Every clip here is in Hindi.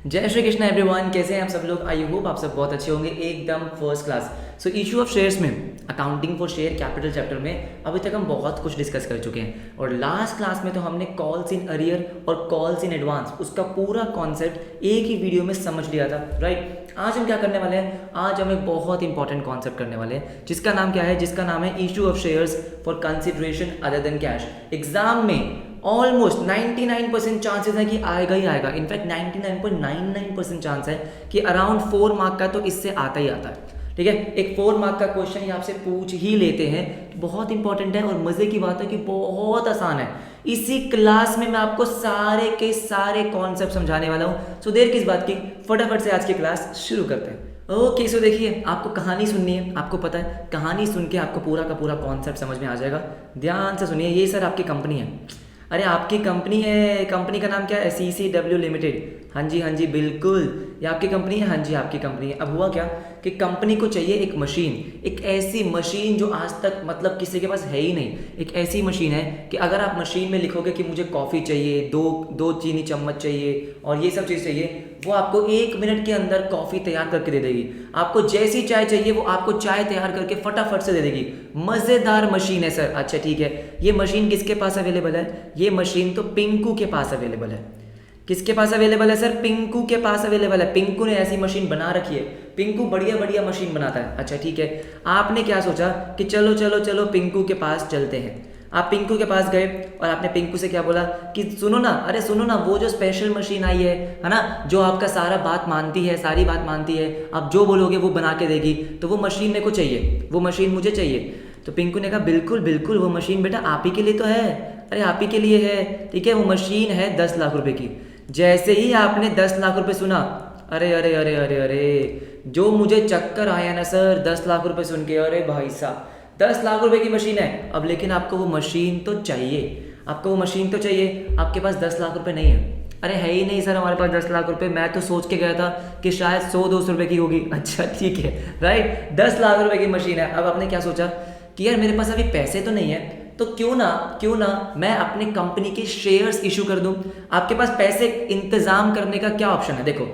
जय श्री कृष्ण एवरीवन, कैसे हैं आप सब लोग। आई होप आप सब बहुत अच्छे होंगे, एकदम first class. So issue of shares में accounting for share capital chapter में अभी तक हम बहुत कुछ डिस्कस कर चुके हैं और लास्ट क्लास में तो हमने कॉल्स इन अरियर और कॉल्स इन एडवांस उसका पूरा कॉन्सेप्ट एक ही वीडियो में समझ लिया था, राइट। आज हम क्या करने वाले हैं, आज हम एक बहुत इंपॉर्टेंट कॉन्सेप्ट करने वाले हैं जिसका नाम क्या है, जिसका नाम है issue of shares for consideration other than cash. Exam में ऑलमोस्ट 99% चांसेस है कि आएगा ही आएगा। इनफैक्ट 99.99% चांस है कि अराउंड 4 मार्क का तो इससे आता ही आता है, ठीक है। एक 4 मार्क का क्वेश्चन ये आपसे पूछ ही लेते हैं, बहुत इंपॉर्टेंट है और मजे की बात है कि बहुत आसान है। इसी क्लास में मैं आपको सारे के सारे कॉन्सेप्ट समझाने वाला हूँ। सो देर किस बात की, फटाफट से आज की क्लास शुरू करते हैं। ओके, सो देखिए, आपको कहानी सुननी है, आपको पता है कहानी सुन के आपको पूरा का पूरा कॉन्सेप्ट समझ में आ जाएगा। ध्यान से सुनिए। ये सर आपकी कंपनी है। अरे आपकी कंपनी है, कंपनी का नाम क्या है, CCW लिमिटेड। हाँ जी बिल्कुल, ये आपकी कंपनी है। हाँ जी, आपकी कंपनी है। अब हुआ क्या कि कंपनी को चाहिए एक मशीन, एक ऐसी मशीन जो आज तक मतलब किसी के पास है ही नहीं। एक ऐसी मशीन है कि अगर आप मशीन में लिखोगे कि मुझे कॉफ़ी चाहिए, दो चीनी चम्मच चाहिए और ये सब चीज़ चाहिए, वो आपको 1 मिनट के अंदर कॉफ़ी तैयार करके दे देगी। आपको जैसी चाय चाहिए वो आपको चाय तैयार करके फटाफट से दे देगी। मज़ेदार मशीन है सर। अच्छा ठीक है, ये मशीन किसके पास अवेलेबल है? ये मशीन तो पिंकू के पास अवेलेबल है। किसके पास अवेलेबल है सर? पिंकू के पास अवेलेबल है। पिंकू ने ऐसी मशीन बना रखी है। पिंकू बढ़िया बढ़िया मशीन बनाता है। अच्छा ठीक है, आपने क्या सोचा कि चलो चलो चलो पिंकू के पास चलते हैं। आप पिंकू के पास गए और आपने पिंकू से क्या बोला कि सुनो ना, अरे सुनो ना, वो जो स्पेशल मशीन आई है ना, जो आपका सारा बात मानती है, सारी बात मानती है, आप जो बोलोगे वो बना के देगी, तो वो मशीन मेरे को चाहिए, वो मशीन मुझे चाहिए। तो पिंकू ने कहा बिल्कुल बिल्कुल, वो मशीन बेटा आप ही के लिए तो है। अरे आप ही के लिए है, ठीक है। वो मशीन है 10 लाख रुपए की। जैसे ही आपने 10 लाख रुपए सुना, अरे अरे अरे अरे अरे, जो मुझे चक्कर आया ना सर 10 लाख रुपए सुन के। अरे भाई साहब, 10 लाख रुपए की मशीन है अब, लेकिन आपको वो मशीन तो चाहिए, आपको वो मशीन तो चाहिए। आपके पास 10 लाख रुपए नहीं है। अरे है ही नहीं सर हमारे पास 10 लाख रुपए। मैं तो सोच के गया था कि शायद 100-200 रुपए की होगी। अच्छा ठीक है, राइट, 10 लाख रुपए की मशीन है। अब आपने क्या सोचा कि यार मेरे पास अभी पैसे तो नहीं है, तो क्यों ना मैं अपने कंपनी के शेयर्स इशू कर दूं। आपके पास पैसे इंतजाम करने का क्या ऑप्शन है? देखो,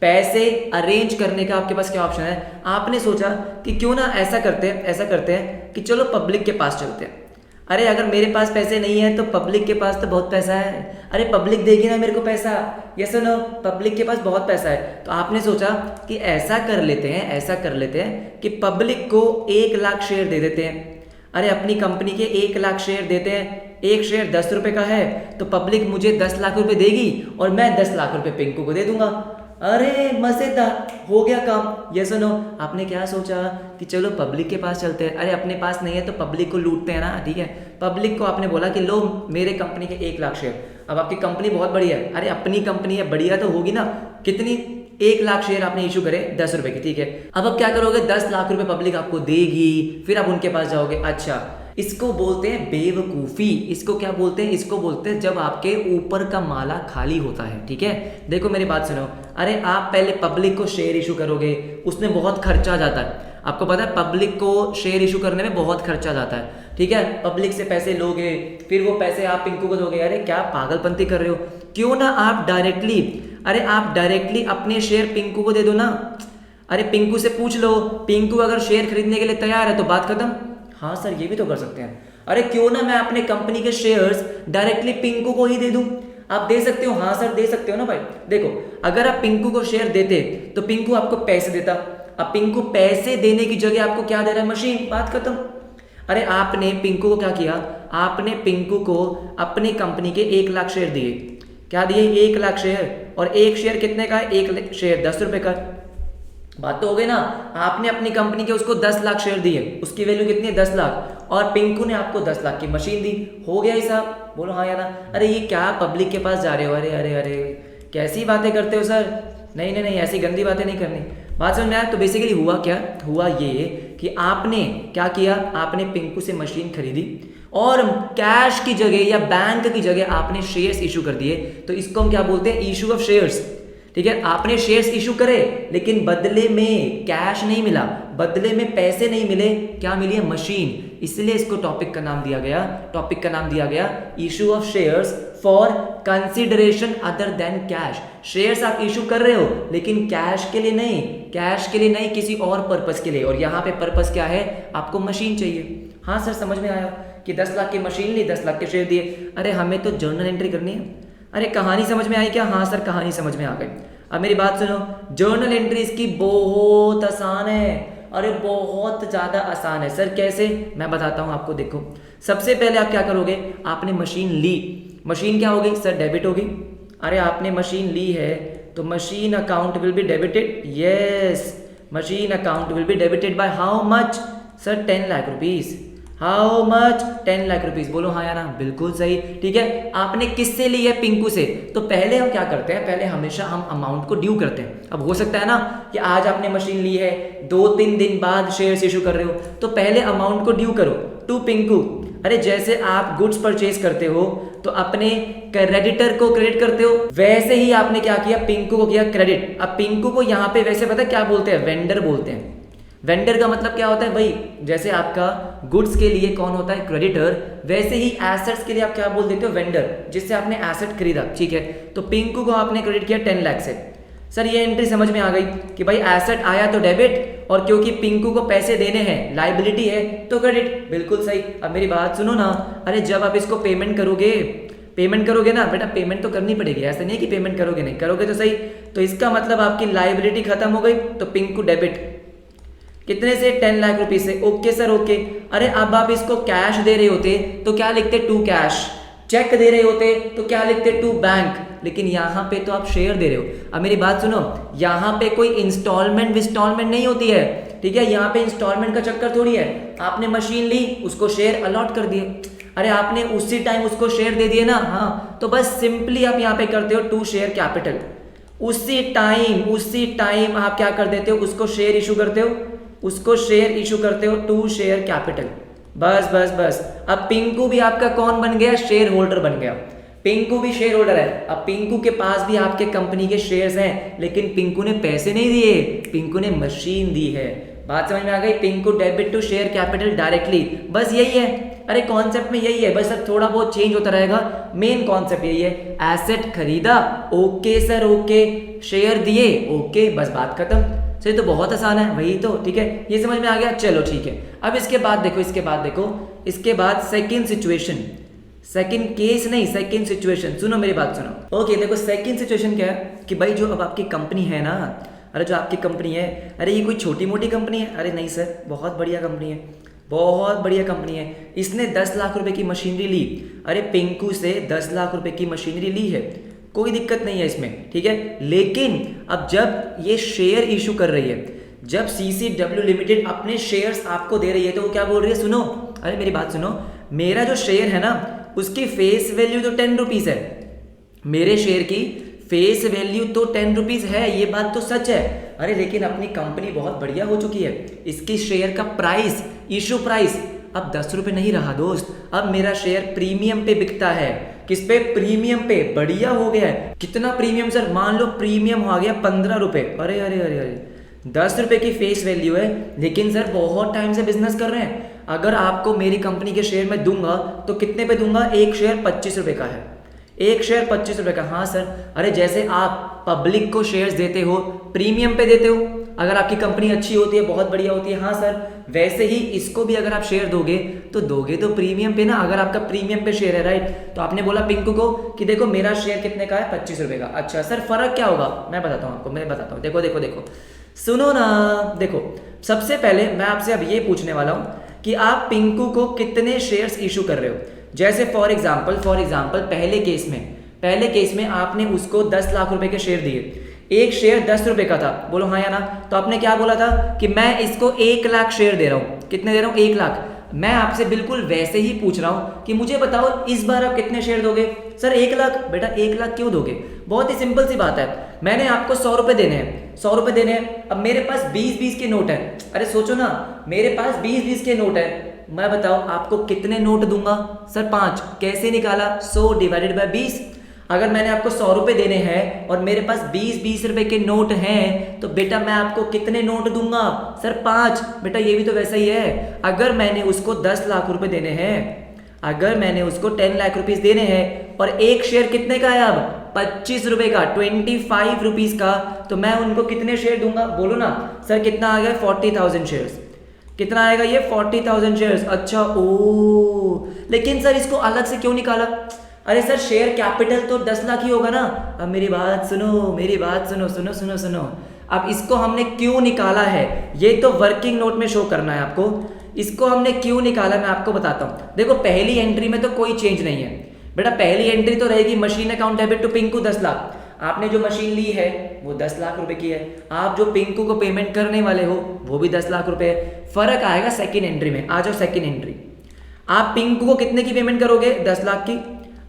पैसे अरेंज करने का आपके पास क्या ऑप्शन है? आपने सोचा कि क्यों ना ऐसा करते हैं कि चलो पब्लिक के पास चलते हैं। अरे अगर मेरे पास पैसे नहीं है तो पब्लिक के पास तो बहुत पैसा है। अरे पब्लिक देगी ना मेरे को पैसा, यस और नो, पब्लिक के पास बहुत पैसा है। तो आपने सोचा कि ऐसा कर लेते हैं कि पब्लिक को 1 लाख शेयर दे देते हैं। अरे अपनी कंपनी के 1 लाख शेयर देते हैं, एक शेयर 10 रुपए का है, तो पब्लिक मुझे 10 लाख रुपए देगी और मैं 10 लाख रुपए पिंकू को दे दूंगा। अरे मजेदार, हो गया काम, यस और नो। आपने क्या सोचा कि चलो पब्लिक के पास चलते हैं। अरे अपने पास नहीं है तो पब्लिक को लूटते हैं ना, ठीक है। पब्लिक को आपने बोला कि लो मेरे कंपनी के 1 लाख शेयर। अब आपकी कंपनी बहुत बढ़िया है, अरे अपनी कंपनी है, बढ़िया तो होगी ना। कितनी? 1 लाख शेयर आपने इशू करे 10 रुपए की, ठीक है। अब आप क्या करोगे, 10 लाख रुपए पब्लिक आपको देगी, फिर आप उनके पास जाओगे। अच्छा, इसको बोलते हैं बेवकूफ़ी। इसको क्या बोलते हैं? इसको बोलते हैं जब आपके ऊपर का माला खाली होता है, ठीक है। देखो मेरी बात सुनो, अरे आप पहले पब्लिक को शेयर इशू करोगे, उसमें बहुत खर्चा जाता है। आपको पता है पब्लिक को शेयर इशू करने में बहुत खर्चा जाता है, ठीक है। पब्लिक से पैसे लोगे, फिर वो पैसे आप पिंकू को दोगे। अरे क्या पागलपंती कर रहे हो? क्यों ना आप डायरेक्टली अपने शेयर पिंकू को दे दो ना। अरे पिंकू से पूछ लो, पिंकू अगर शेयर खरीदने के लिए तैयार है तो बात खत्म। हाँ सर, ये भी तो कर सकते हैं। अरे क्यों ना मैं अपने कंपनी के शेयर्स डायरेक्टली पिंकू को ही दे दूं। आप दे सकते हो, हाँ सर दे सकते हो ना भाई। देखो, अगर आप पिंकू को शेयर देते तो पिंकू आपको पैसे देता। अब पिंकू पैसे देने की जगह आपको क्या दे रहा है? मशीन, बात खत्म। अरे आपने पिंकू को क्या किया, आपने पिंकू को अपनी कंपनी के 1 लाख शेयर दिए। क्या दिए? 1 लाख शेयर। और एक शेयर कितने का है? 1 शेयर 10 रुपए का। बात तो हो गई ना। आपने अपनी कंपनी के उसको 10 लाख शेयर दिए, उसकी वैल्यू कितनी है? 10 लाख। और पिंकू ने आपको 10 लाख की मशीन दी। हो गया हिसाब? बोलो हाँ या ना। अरे ये क्या पब्लिक के पास जा रहे हो? अरे अरे अरे, कैसी बातें करते हो सर। नहीं नहीं नहीं, ऐसी गंदी बातें नहीं करनी। बात समझ में आया? तो बेसिकली हुआ क्या, हुआ ये कि आपने क्या किया, आपने पिंकू से मशीन खरीदी और कैश की जगह या बैंक की जगह आपने शेयर्स इशू कर दिए। तो इसको हम क्या बोलते हैं? इशू ऑफ शेयर्स, ठीक है। आपने शेयर्स इशू करे लेकिन बदले में कैश नहीं मिला, बदले में पैसे नहीं मिले। क्या मिली है? मशीन। इसलिए इसको टॉपिक का नाम दिया गया issue of shares for consideration other than cash. Shares आप इशू कर रहे हो लेकिन कैश के लिए नहीं, कैश के लिए नहीं, किसी और पर्पस के लिए। और यहाँ पे पर्पस क्या है, आपको मशीन चाहिए। हाँ सर समझ में आया कि 10 लाख की मशीन ली, 10 लाख के शेयर दिए। अरे हमें तो जर्नल एंट्री करनी है। अरे कहानी समझ में आई क्या? हाँ सर कहानी समझ में आ गई। अब मेरी बात सुनो, जर्नल एंट्री इसकी बहुत आसान है। अरे बहुत ज़्यादा आसान है सर। कैसे? मैं बताता हूँ आपको। देखो सबसे पहले आप क्या करोगे, आपने मशीन ली, मशीन क्या होगी सर? डेबिट होगी। अरे आपने मशीन ली है तो machine account will be debited. Yes, machine account will be debited by how much sir? 10 lakh rupees. How much? 10 lakh rupees. बोलो हाँ या ना? बिल्कुल सही। ठीक है, आपने किससे ली है? पिंकू से। तो पहले हम क्या करते हैं, पहले हमेशा हम अमाउंट को ड्यू करते हैं। अब हो सकता है ना कि आज आपने मशीन ली है, 2-3 दिन बाद शेयर्स इशू कर रहे हो, तो पहले अमाउंट को ड्यू करो टू पिंकू। अरे जैसे आप गुड्स परचेज करते हो तो अपने क्रेडिटर को क्रेडिट करते हो, वैसे ही आपने क्या किया, पिंकू को किया क्रेडिट। अब पिंकू को यहाँ पे वैसे पता है क्या बोलते हैं? वेंडर बोलते हैं। वेंडर का मतलब क्या होता है भाई? जैसे आपका गुड्स के लिए कौन होता है? क्रेडिटर। वैसे ही एसेट्स के लिए आप क्या बोल देते हो? वेंडर, जिससे आपने एसेट खरीदा। ठीक है, तो पिंकू को आपने क्रेडिट किया 10 लाख से। सर ये एंट्री समझ में आ गई कि भाई एसेट आया तो डेबिट, और क्योंकि पिंकू को पैसे देने हैं, लायबिलिटी है, तो क्रेडिट। बिल्कुल सही। अब मेरी बात सुनो ना, अरे जब आप इसको पेमेंट करोगे ना बेटा, पेमेंट तो करनी पड़ेगी। ऐसा नहीं है कि पेमेंट करोगे नहीं, करोगे तो सही। तो इसका मतलब आपकी लायबिलिटी खत्म हो गई, तो पिंकू डेबिट। कितने से? 10 लाख रुपीज से। Okay sir okay. अरे अब आप इसको कैश दे रहे होते तो क्या लिखते? To cash. चेक दे रहे होते तो क्या लिखते? To bank. लेकिन यहाँ पे तो आप शेयर दे रहे हो। अब मेरी बात सुनो, यहाँ पे कोई इंस्टॉलमेंट नहीं होती है। ठीक है, यहाँ पे इंस्टॉलमेंट का चक्कर थोड़ी है। आपने मशीन ली, उसको शेयर अलॉट कर दिए। अरे आपने उसी टाइम उसको शेयर दे दिए ना। हाँ, तो बस सिंपली आप यहाँ पे करते हो टू शेयर कैपिटल। उसी टाइम आप क्या कर देते हो? उसको शेयर इशू करते हो, टू शेयर कैपिटल। बस। अब पिंकू भी आपका कौन बन गया? शेयर होल्डर बन गया। पिंकू भी शेयर होल्डर है। अब पिंकू के पास भी आपके कंपनी के शेयर्स हैं, लेकिन पिंकू ने पैसे नहीं दिए, पिंकू ने मशीन दी है। बात समझ में आ गई? Pinku debit to share capital directly. बस यही है। अरे कॉन्सेप्ट में यही है, बस अब थोड़ा बहुत चेंज होता रहेगा। मेन कॉन्सेप्ट यही है। एसेट खरीदा, ओके सर ओके। शेयर दिए, ओके, बस बात खत्म। सही, तो बहुत आसान है। वही तो, ठीक है, ये समझ में आ गया। चलो ठीक है। अब इसके बाद देखो, इसके बाद सेकंड सिचुएशन, सेकंड केस नहीं, सेकंड सिचुएशन। सुनो मेरी बात सुनो। ओके देखो, सेकंड सिचुएशन क्या है कि भाई जो अब आपकी कंपनी है ना, अरे जो आपकी कंपनी है, अरे ये कोई छोटी मोटी कंपनी है? अरे नहीं सर, बहुत बढ़िया कंपनी है। इसने 10 लाख रुपए की मशीनरी ली। अरे पिंकू से 10 लाख रुपए की मशीनरी ली है, कोई दिक्कत नहीं है इसमें। ठीक है, लेकिन अब जब ये शेयर इशू कर रही है, जब CCW लिमिटेड अपने शेयर्स आपको दे रही है, तो वो क्या बोल रही है? सुनो, अरे मेरी बात सुनो, मेरा जो शेयर है ना, उसकी फेस वैल्यू तो 10 रुपीज़ है। मेरे शेयर की फेस वैल्यू तो 10 रुपीज़ है, ये बात तो सच है। अरे लेकिन अपनी कंपनी बहुत बढ़िया हो चुकी है, इसकी शेयर का प्राइस, इशू प्राइस अब 10 रुपये नहीं रहा दोस्त। अब मेरा शेयर प्रीमियम पे बिकता है। किस पे? प्रीमियम पे। बढ़िया हो गया है। कितना प्रीमियम सर? मान लो प्रीमियम आ गया 15 रुपये। अरे 10 रुपये की फेस वैल्यू है, लेकिन सर बहुत टाइम से बिजनेस कर रहे हैं। अगर आपको मेरी कंपनी के शेयर में दूंगा तो कितने पे दूंगा? एक शेयर 25 रुपये का है। एक शेयर 25 रुपये का। हाँ सर। अरे जैसे आप पब्लिक को शेयर्स देते हो, प्रीमियम पे देते हो, अगर आपकी कंपनी अच्छी होती है, बहुत बढ़िया होती है, हाँ सर, वैसे ही इसको भी अगर आप शेयर दोगे तो प्रीमियम पे ना। अगर आपका प्रीमियम पे शेयर है, राइट, तो आपने बोला पिंकू को कि देखो मेरा शेयर कितने का है? 25 रुपये का। अच्छा सर, फर्क क्या होगा? मैं बताता हूँ आपको, देखो सुनो ना। देखो सबसे पहले मैं आपसे अब ये पूछने वाला हूँ कि आप पिंकू को कितने शेयर्स इशू कर रहे हो। जैसे फॉर एग्जाम्पल पहले केस में आपने उसको 10 लाख रुपए के शेयर दिए। एक शेयर 10 रुपए का था, बोलो हाँ या ना। तो आपने क्या बोला था कि मैं इसको 1 लाख शेयर दे रहा हूँ। कितने दे रहा हूँ? 1 लाख। मैं आपसे बिल्कुल वैसे ही पूछ रहा हूँ कि मुझे बताओ इस बार आप कितने शेयर दोगे? सर 1 लाख। बेटा 1 लाख क्यों दोगे? बहुत ही सिंपल सी बात है। मैंने आपको 100 रुपये देने हैं, अब मेरे पास 20-20 के नोट है। अरे सोचो ना, मेरे पास 20-20 के नोट है, मैं बताओ आपको कितने नोट दूंगा? सर 5। कैसे निकाला? 100 डिवाइडेड बाय 20। अगर मैंने आपको 100 रुपये देने हैं और मेरे पास 20-20 रुपए के नोट हैं, तो बेटा मैं आपको कितने नोट दूंगा? सर 5। बेटा ये भी तो वैसा ही है। अगर मैंने उसको 10 लाख रुपए देने हैं, अगर मैंने उसको 10 लाख रुपीस देने हैं और एक शेयर कितने का है अब 25 रुपए का, 25 रुपीस का, तो मैं उनको कितने शेयर दूंगा बोलो ना सर, कितना आ गया 40,000 शेयर्स, कितना आएगा ये 40,000 शेयर्स। अच्छा ओ, लेकिन सर इसको अलग से क्यों निकाला? अरे सर शेयर कैपिटल तो 10 लाख ही होगा ना। अब मेरी बात सुनो, मेरी बात सुनो, सुनो सुनो सुनो। अब इसको हमने क्यों निकाला है ये तो वर्किंग नोट में शो करना है आपको। इसको हमने क्यों निकाला मैं आपको बताता हूँ। देखो पहली एंट्री में तो कोई चेंज नहीं है बेटा, पहली एंट्री तो रहेगी machine account debit to Pinku 10 lakh. आपने जो मशीन ली है वो 10 लाख रुपए की है, आप जो पिंकू को पेमेंट करने वाले हो वो भी 10 लाख रुपए है। फर्क आएगा सेकेंड एंट्री में। आ जाओ सेकेंड एंट्री। आप पिंकू को कितने की पेमेंट करोगे 10 लाख की।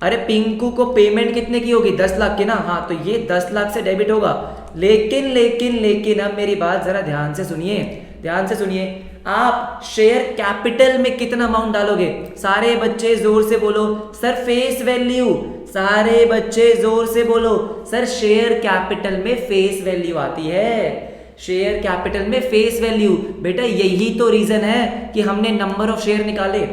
अरे पिंकू को पेमेंट कितने की होगी 10 लाख की ना, हाँ तो ये 10 लाख से डेबिट होगा। लेकिन लेकिन लेकिन अब मेरी बात जरा ध्यान से सुनिए, ध्यान से सुनिए। आप शेयर कैपिटल में कितना अमाउंट डालोगे? सारे बच्चे जोर से बोलो सर फेस वैल्यू। सारे बच्चे जोर से बोलो सर शेयर कैपिटल में फेस वैल्यू आती है। शेयर कैपिटल में फेस वैल्यू। बेटा यही तो रीजन है कि हमने नंबर ऑफ शेयर निकाले।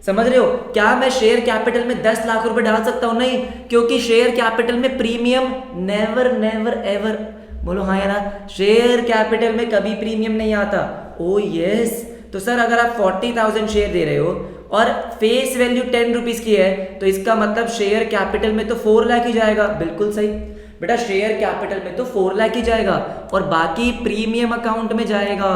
समझ रहे हो? क्या मैं शेयर कैपिटल में 10 लाख रुपए डाल सकता हूं? नहीं, क्योंकि शेयर कैपिटल में प्रीमियम नेवर नेवर एवर, बोलो हाँ या ना, शेयर कैपिटल में कभी प्रीमियम नहीं आता। ओ यस। तो सर अगर आप 40,000 शेयर दे रहे हो और फेस वैल्यू 10 रुपीज की है तो इसका मतलब शेयर कैपिटल में तो 4 लाख ही जाएगा। बिल्कुल सही बेटा, शेयर कैपिटल में तो 4 लाख ही जाएगा और बाकी प्रीमियम अकाउंट में जाएगा।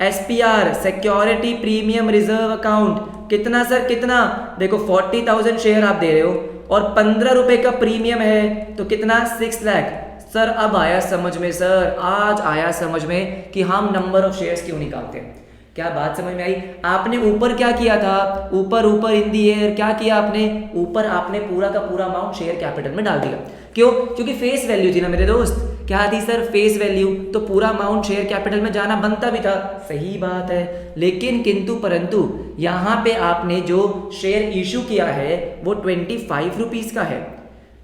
SPR security premium reserve account. कितना सर कितना? देखो 40,000 शेयर आप दे रहे हो और 15 रुपए का प्रीमियम है तो कितना 6 लाख। सर अब आया समझ में, सर आज आया समझ में कि हम नंबर ऑफ शेयर्स क्यों निकालते हैं। क्या बात समझ में आई? आपने ऊपर क्या किया था, ऊपर ऊपर इन दी एयर क्या किया आपने, ऊपर आपने पूरा का पूरा अमाउंट शेयर कैपिटल में डाल दिया। क्यों? क्योंकि फेस वैल्यू थी ना मेरे दोस्त। क्या थी सर? Face value. तो पूरा अमाउंट शेयर कैपिटल में जाना बनता भी था। सही बात है। लेकिन किंतु परंतु यहाँ पे आपने जो शेयर इशू किया है वो 25 रुपीज का है।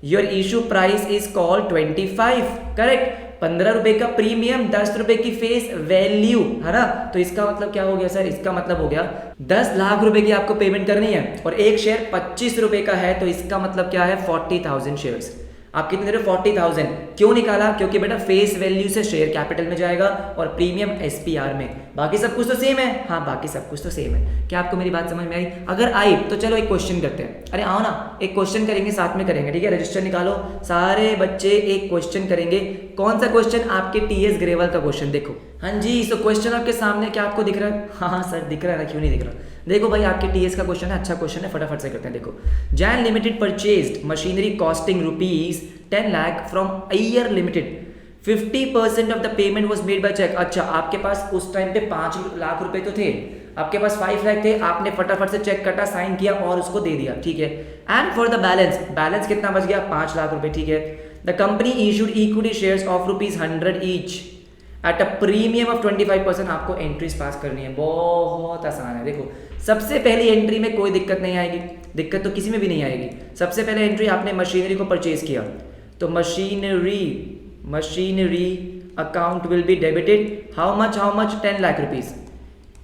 Your issue price is called 25, correct. 15 रुपए का प्रीमियम, 10 रुपए की फेस वैल्यू, है ना। तो इसका मतलब क्या हो गया सर? इसका मतलब हो गया 10 लाख रुपए की आपको पेमेंट करनी है और एक शेयर 25 रुपए का है तो इसका मतलब क्या है 40,000 शेयर्स। आप कितने दे रहे हो? 40,000। क्यों निकाला? क्योंकि बेटा फेस वैल्यू से शेयर कैपिटल में जाएगा और प्रीमियम SPR में। बाकी सब कुछ तो सेम है। हाँ बाकी सब कुछ तो सेम है। क्या आपको मेरी बात समझ में आई? अगर आई तो चलो एक क्वेश्चन करते हैं। अरे आओ ना, एक क्वेश्चन करेंगे, साथ में करेंगे, ठीक है। रजिस्टर निकालो सारे बच्चे, एक क्वेश्चन करेंगे। कौन सा क्वेश्चन? आपके TS ग्रेवल का क्वेश्चन। देखो हाँ जी, सो क्वेश्चन आपके सामने, क्या आपको दिख रहा है? हाँ सर दिख रहा है ना, क्यों नहीं दिख रहा? देखो भाई आपके TS का क्वेश्चन है, अच्छा क्वेश्चन है, फटाफट से करते हैं। देखो, Jain limited purchased machinery costing rupees 10 lakh from Iyer limited, 50% of the payment was made by cheque. अच्छा, आपके पास उस टाइम पे 5 लाख रुपए तो थे, आपके पास 5 लाख थे, आपने फटाफट से चेक कटा, साइन किया और उसको दे दिया, ठीक है। And for the balance, balance कितना बच गया? 5 लाख रुपए, ठीक है। The company issued equity shares of ₹100 each at a premium of 25%। आपको एंट्रीज पास करनी है, बहुत आसान है। देखो सबसे पहली एंट्री में कोई दिक्कत नहीं आएगी, दिक्कत तो किसी में भी नहीं आएगी। सबसे पहले एंट्री आपने मशीनरी को परचेज किया तो machinery account will be debited. How much 10 lakh rupees,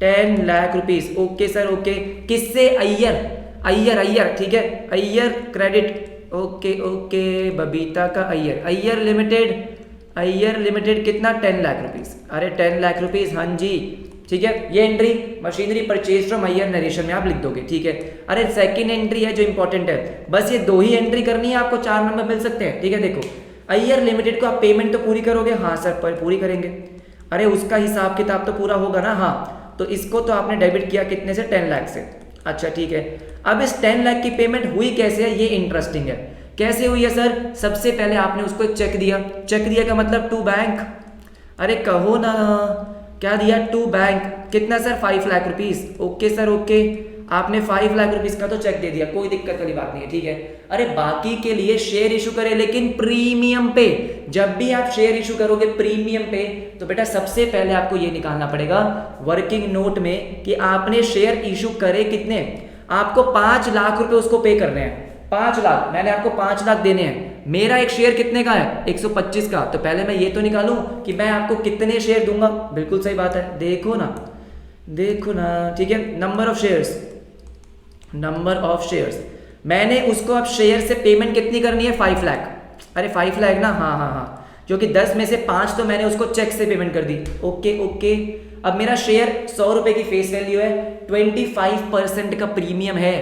10 lakh rupees. Okay sir okay. किससे? अय्यर, ठीक है। Iyer credit, okay okay. Babita का अय्यर लिमिटेड कितना? 10 लाख रुपीज। अरे 10 लाख रुपीज, हाँ जी ठीक है। ये entry machinery purchase from Iyer narration में आप लिख दोगे, ठीक है। अरे सेकंड एंट्री है जो इंपॉर्टेंट है, बस ये 2 ही एंट्री करनी है, आपको 4 नंबर मिल सकते हैं, ठीक है। देखो अय्यर लिमिटेड को आप पेमेंट तो पूरी करोगे? हाँ सर पूरी करेंगे। अरे उसका हिसाब किताब तो पूरा होगा ना? हाँ, तो इसको तो आपने डेबिट किया कितने से? 10 लाख से। अच्छा ठीक है। अब इस 10 लाख की पेमेंट हुई कैसे है, ये इंटरेस्टिंग है। कैसे हुई है सर? सबसे पहले आपने उसको एक चेक दिया। चेक दिया का मतलब टू बैंक। अरे कहो ना, क्या दिया? To bank. कितना sir? 5 lakh rupees. Okay sir okay. आपने 5 लाख रुपीज का तो चेक दे दिया, कोई दिक्कत वाली बात नहीं है, ठीक है। अरे बाकी के लिए शेयर इशू करे, लेकिन प्रीमियम पे। जब भी आप शेयर इशू करोगे प्रीमियम पे तो बेटा सबसे पहले आपको ये निकालना पड़ेगा वर्किंग नोट में कि आपने शेयर इशू करे कितने। आपको 5 लाख रुपए उसको पे करने हैं। 5 लाख, मैंने आपको 5 लाख देने हैं। मेरा एक शेयर कितने का है? 125 का। तो पहले मैं ये तो निकालूं कि मैं आपको कितने शेयर दूंगा। बिल्कुल सही बात है, देखो ना, ठीक है। Number of shares, number of shares, मैंने उसको अब शेयर से पेमेंट कितनी करनी है, 5 लाख। अरे 5 लाख ना, हाँ हाँ हाँ, जो कि 10 में से 5 तो मैंने उसको चेक से पेमेंट कर दी। ओके ओके, अब मेरा शेयर 100 रुपए की फेस वैल्यू है, 25% का प्रीमियम है।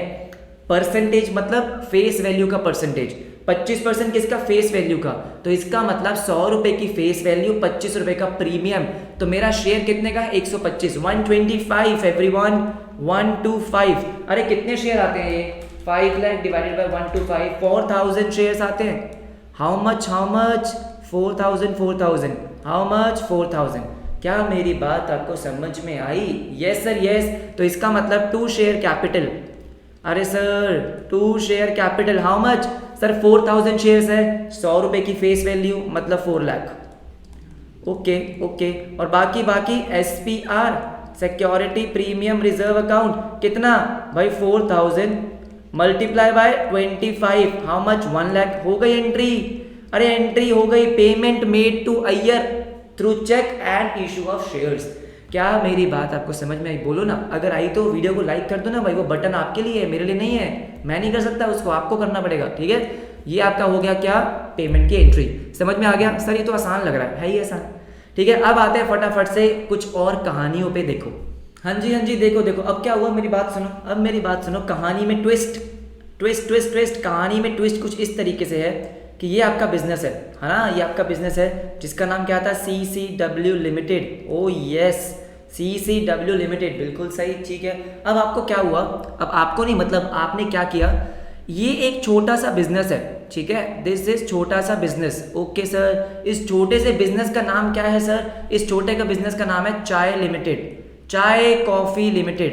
परसेंटेज मतलब फेस वैल्यू का परसेंटेज, 25% किसका, फेस वैल्यू का। तो इसका मतलब 100 रुपए की फेस वैल्यू, 25 रुपए का प्रीमियम। तो मेरा शेयर कितने का, 125, 125 एवरीवन, 125। अरे कितने शेयर आते हैं ये, 5 लाख डिवाइडेड बाय 125, 4000 शेयर्स आते हैं। How much 4000, 4000, how much 4000। क्या मेरी बात आपको समझ में आई? Yes sir yes. तो इसका मतलब 2 शेयर कैपिटल। अरे sir 2 share capital how much sir, 4000 shares है, 100 रुपए की फेस वैल्यू मतलब 4 लाख। ओके ओके, और बाकी SPR security premium reserve account कितना भाई, 4000 multiply by 25 how much, 1 lakh. हो गई एंट्री, अरे एंट्री हो गई, payment made to Iyer through cheque and issue of shares. क्या मेरी बात आपको समझ में आई? बोलो ना, अगर आई तो वीडियो को लाइक कर दो ना भाई, वो बटन आपके लिए है, मेरे लिए नहीं है, मैं नहीं कर सकता उसको, आपको करना पड़ेगा, ठीक है। ये आपका हो गया क्या, पेमेंट की एंट्री। समझ में आ गया सर, ये तो आसान लग रहा है ही आसान, ठीक है। अब आते हैं फटाफट से कुछ और कहानियों पे। देखो हाँ जी देखो, अब क्या हुआ, मेरी बात सुनो, अब मेरी बात सुनो। कहानी में ट्विस्ट ट्विस्ट ट्विस्ट ट्विस्ट, कहानी में ट्विस्ट कुछ इस तरीके से है कि ये आपका बिजनेस है ना, ये आपका बिजनेस है जिसका नाम क्या था, CCW लिमिटेड। ओ यस, CCW लिमिटेड, बिल्कुल सही, ठीक है। अब आपको क्या हुआ, अब आपको नहीं, मतलब आपने क्या किया, ये एक छोटा सा बिजनेस है, ठीक है, दिस इज छोटा सा बिजनेस। ओके सर, इस छोटे से बिजनेस का नाम क्या है सर, इस छोटे का बिजनेस का नाम है चाय लिमिटेड, चाय कॉफी लिमिटेड।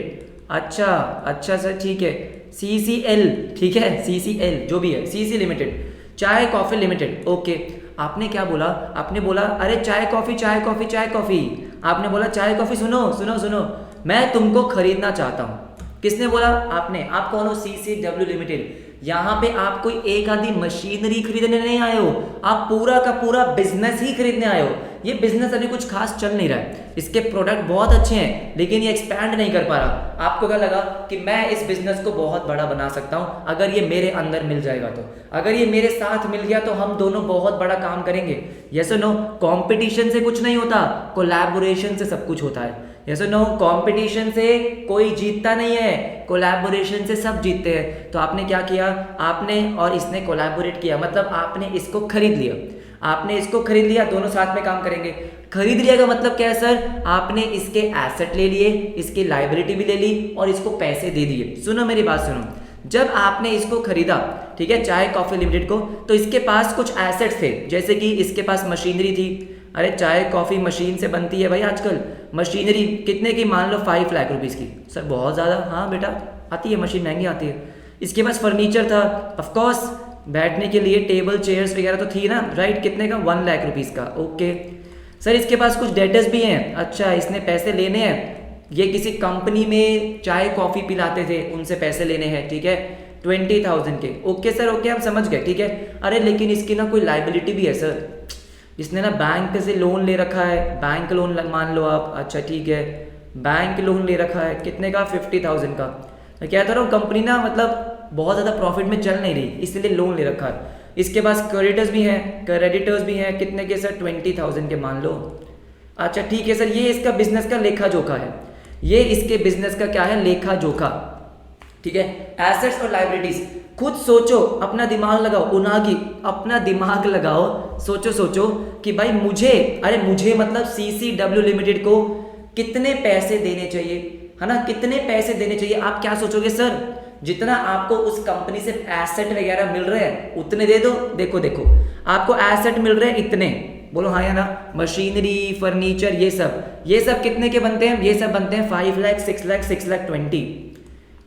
अच्छा सर, ठीक है, CCL, ठीक है, CCL जो भी है, CC लिमिटेड, चाय कॉफी लिमिटेड। ओके, आपने क्या बोला, आपने बोला अरे चाय कॉफी चाय कॉफी चाय कॉफी, आपने बोला चाय कॉफी, सुनो सुनो सुनो, मैं तुमको खरीदना चाहता हूँ। किसने बोला, आपने। आप कौन हो, CCW लिमिटेड। यहाँ पे आप कोई एक आधी मशीनरी खरीदने नहीं आए हो, आप पूरा का पूरा बिजनेस ही खरीदने आए हो। ये बिजनेस अभी कुछ खास चल नहीं रहा है, इसके प्रोडक्ट बहुत अच्छे हैं लेकिन ये एक्सपैंड नहीं कर पा रहा। आपको क्या लगा कि मैं इस बिजनेस को बहुत बड़ा बना सकता हूँ अगर ये मेरे अंदर मिल जाएगा, तो अगर ये मेरे साथ मिल गया तो हम दोनों बहुत बड़ा काम करेंगे। यस और नो, कंपटीशन से कुछ नहीं होता, कोलैबोरेशन से सब कुछ होता है। यस और नो, कंपटीशन से कोई जीतता नहीं है, कोलैबोरेशन से सब जीतते हैं। तो आपने क्या किया, आपने और इसने कोलैबोरेट किया, मतलब आपने इसको खरीद लिया, आपने इसको खरीद लिया, दोनों साथ में काम करेंगे। खरीद लिया का मतलब क्या है सर, आपने इसके एसेट ले लिए, इसकी लायबिलिटी भी ले ली और इसको पैसे दे दिए। सुनो मेरी बात सुनो, जब आपने इसको खरीदा, ठीक है, चाय कॉफी लिमिटेड को, तो इसके पास कुछ एसेट्स थे, जैसे कि इसके पास मशीनरी थी। अरे चाय कॉफी मशीन से बनती है भाई आजकल, मशीनरी कितने की, मान लो 5 लाख रुपीज़ की। सर बहुत ज़्यादा, हाँ बेटा आती है, मशीन महंगी आती है। इसके पास फर्नीचर था, ऑफकोर्स बैठने के लिए टेबल चेयर्स वगैरह तो थी ना, राइट, कितने का, 1 लाख रुपीज़ का। ओके सर, इसके पास कुछ डेटर्स भी हैं। अच्छा, इसने पैसे लेने हैं, ये किसी कंपनी में चाय कॉफ़ी पिलाते थे, उनसे पैसे लेने हैं, ठीक है, 20,000 के। ओके सर, ओके हम समझ गए, ठीक है। अरे लेकिन इसकी ना कोई लाइबिलिटी भी है सर, इसने ना बैंक से लोन ले रखा है, बैंक लोन मान लो आप। अच्छा ठीक है, बैंक लोन ले रखा है, कितने का, 50,000 का। मैं कहता रहा हूँ कंपनी ना मतलब बहुत ज़्यादा प्रॉफिट में चल नहीं रही, इसलिए लोन ले रखा है। इसके पास क्रेडिटर्स भी हैं, क्रेडिटर्स भी हैं, कितने के सर, 20,000 के मान लो। अच्छा ठीक है सर, ये इसका बिजनेस का लेखा जोखा है, ये इसके बिजनेस का क्या है, लेखा जोखा, ठीक है। एसेट्स और लाइबिलिटीज, खुद सोचो, अपना दिमाग लगाओ, उनागी अपना दिमाग लगाओ, सोचो कि भाई मुझे, अरे मुझे मतलब CCW लिमिटेड को कितने पैसे देने चाहिए, है ना, कितने पैसे देने चाहिए। आप क्या सोचोगे सर, जितना आपको उस कंपनी से एसेट वगैरह मिल रहे हैं उतने दे दो। देखो आपको एसेट मिल रहे हैं इतने, बोलो हाँ या ना, मशीनरी फर्नीचर ये सब कितने के बनते हैं, ये सब बनते हैं 5 लाख 6 लाख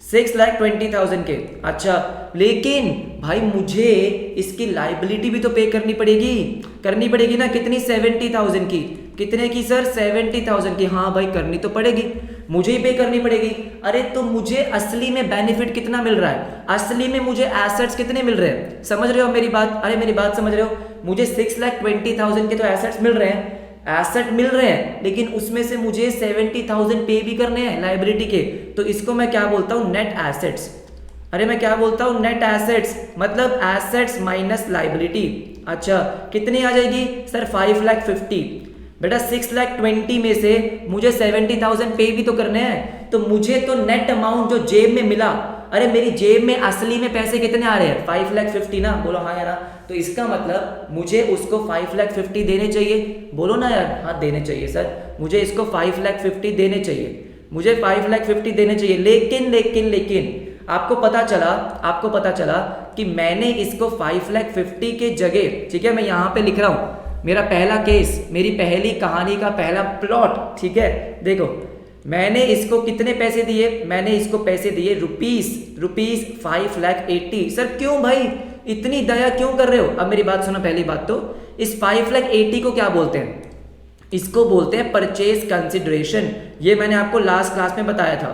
6,20,000 के। अच्छा लेकिन भाई मुझे इसकी लाइबिलिटी भी तो पे करनी पड़ेगी ना, कितनी, 70,000 की। कितने की सर, 70,000 की। हाँ भाई करनी तो पड़ेगी, मुझे ही पे करनी पड़ेगी। अरे तो मुझे असली में बेनिफिट कितना मिल रहा है, असली में मुझे एसेट्स कितने मिल रहे हैं, समझ रहे हो मेरी बात, अरे मेरी बात समझ रहे हो, मुझे 6,20,000 के तो एसेट्स मिल रहे हैं, लेकिन उसमें से मुझे 70,000 पे भी करने हैं लाइबिलिटी के, तो इसको मैं क्या बोलता हूँ, नेट एसेट्स। अरे मैं क्या बोलता हूँ, नेट एसेट्स मतलब एसेट्स माइनस लाइबिलिटी। अच्छा कितनी आ जाएगी सर, 5,50,000। बेटा 6,20,000 में से मुझे 70,000 पे भी तो करने हैं, तो मुझे तो नेट अमाउंट जो जेब में मिला, अरे मेरी जेब में असली में पैसे कितने आ रहे हैं, 5,50,000 ना, बोलो हाँ या ना। तो इसका मतलब मुझे उसको 5,50,000 देने चाहिए, बोलो ना यार, हाँ देने चाहिए सर, मुझे इसको 5,50,000 देने चाहिए, मुझे 5,50,000 देने चाहिए। लेकिन लेकिन लेकिन आपको पता चला कि मैंने इसको 5,50,000 के जगह, ठीक है मैं यहाँ पे लिख रहा हूँ मेरा पहला केस, मेरी पहली कहानी का पहला प्लॉट, ठीक है देखो मैंने इसको कितने पैसे दिए, मैंने इसको पैसे दिए रुपीस 5,80,000। सर क्यों भाई इतनी दया क्यों कर रहे हो? अब मेरी बात सुनो, पहली बात तो इस 5,80,000 को क्या बोलते हैं, इसको बोलते हैं परचेज कंसिडरेशन। ये मैंने आपको लास्ट क्लास में बताया था।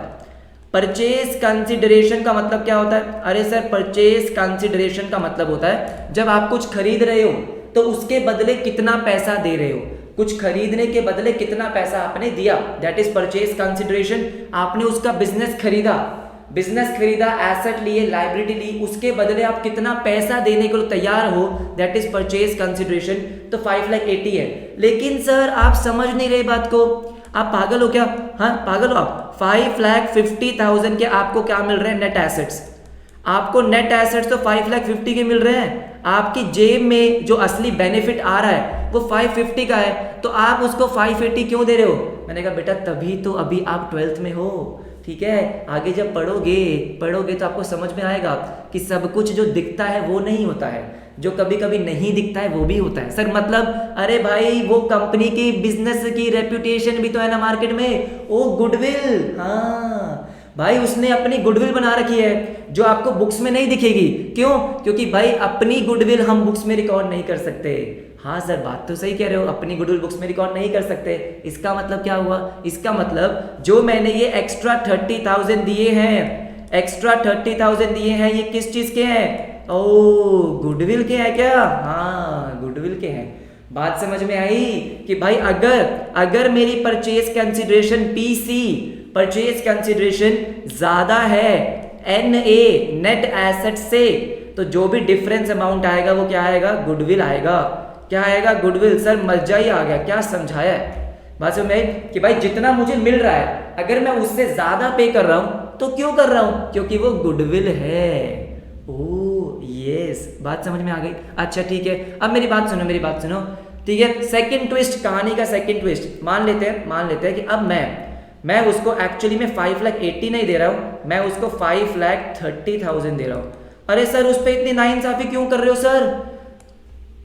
परचेज कंसिडरेशन का मतलब क्या होता है? अरे सर परचेज कंसिडरेशन का मतलब होता है जब आप कुछ खरीद रहे हो तो उसके बदले कितना पैसा दे रहे हो, कुछ खरीदने के बदले कितना पैसा आपने दिया, दैट इज परचेज कंसिडरेशन। आपने उसका बिजनेस खरीदा, एसेट लिए, लाइबिलिटी ली, उसके बदले आप कितना पैसा देने के लिए तैयार हो, दैट इज परचेज कंसिडरेशन। तो 5,80,000 है। लेकिन सर आप समझ नहीं रहे बात को, आप पागल हो क्या? हाँ पागल हो आप। 5,50,000 के आपको क्या मिल रहे हैं, नेट एसेट्स। आपको नेट एसेट्स तो 5,50,000 के मिल रहे हैं, आपकी जेब में जो असली बेनिफिट आ रहा है वो 550 का है, तो आप उसको 580 क्यों दे रहे हो? मैंने कहा बेटा तभी तो अभी आप 12th में हो, ठीक है, आगे जब पढ़ोगे तो आपको समझ में आएगा कि सब कुछ जो दिखता है वो नहीं होता है, जो कभी कभी नहीं दिखता है वो भी होता है। सर मतलब अरे भाई वो कंपनी की बिजनेस की रेप्यूटेशन भी तो है ना मार्केट में, ओ गुडविल, हाँ भाई उसने अपनी गुडविल बना रखी है जो आपको बुक्स में नहीं दिखेगी। क्यों? क्योंकि भाई अपनी गुडविल हम बुक्स में रिकॉर्ड नहीं कर सकते। हाँ सर बात तो सही कह रहे हो, अपनी गुडविल बुक्स में रिकॉर्ड नहीं कर सकते। इसका मतलब क्या हुआ? इसका मतलब जो मैंने ये एक्स्ट्रा 30,000 दिए हैं, ये किस चीज के हैं? ओ गुडविल के हैं क्या? हाँ गुडविल के हैं। बात समझ में आई कि भाई अगर मेरी परचेज कंसिडरेशन परचेज कंसिडरेशन ज्यादा है नेट एसेट से, तो जो भी डिफरेंस अमाउंट आएगा वो क्या आएगा? गुडविल आएगा। क्या आएगा? गुडविल। सर मजा ही आ गया, क्या समझाया है बात समझ में कि भाई जितना मुझे मिल रहा है अगर मैं उससे ज्यादा पे कर रहा हूं तो क्यों कर रहा हूं? क्योंकि वो गुडविल है। ओ यस, बात समझ में आ गई। अच्छा ठीक है, अब मेरी बात सुनो, ठीक है। सेकंड ट्विस्ट, कहानी का सेकंड ट्विस्ट, मान लेते हैं कि अब मैं उसको एक्चुअली में 5,80,000 नहीं दे रहा हूं, मैं उसको 5,30,000 दे रहा हूं। अरे सर उस पर इतनी नाइंसाफी क्यों कर रहे हो सर?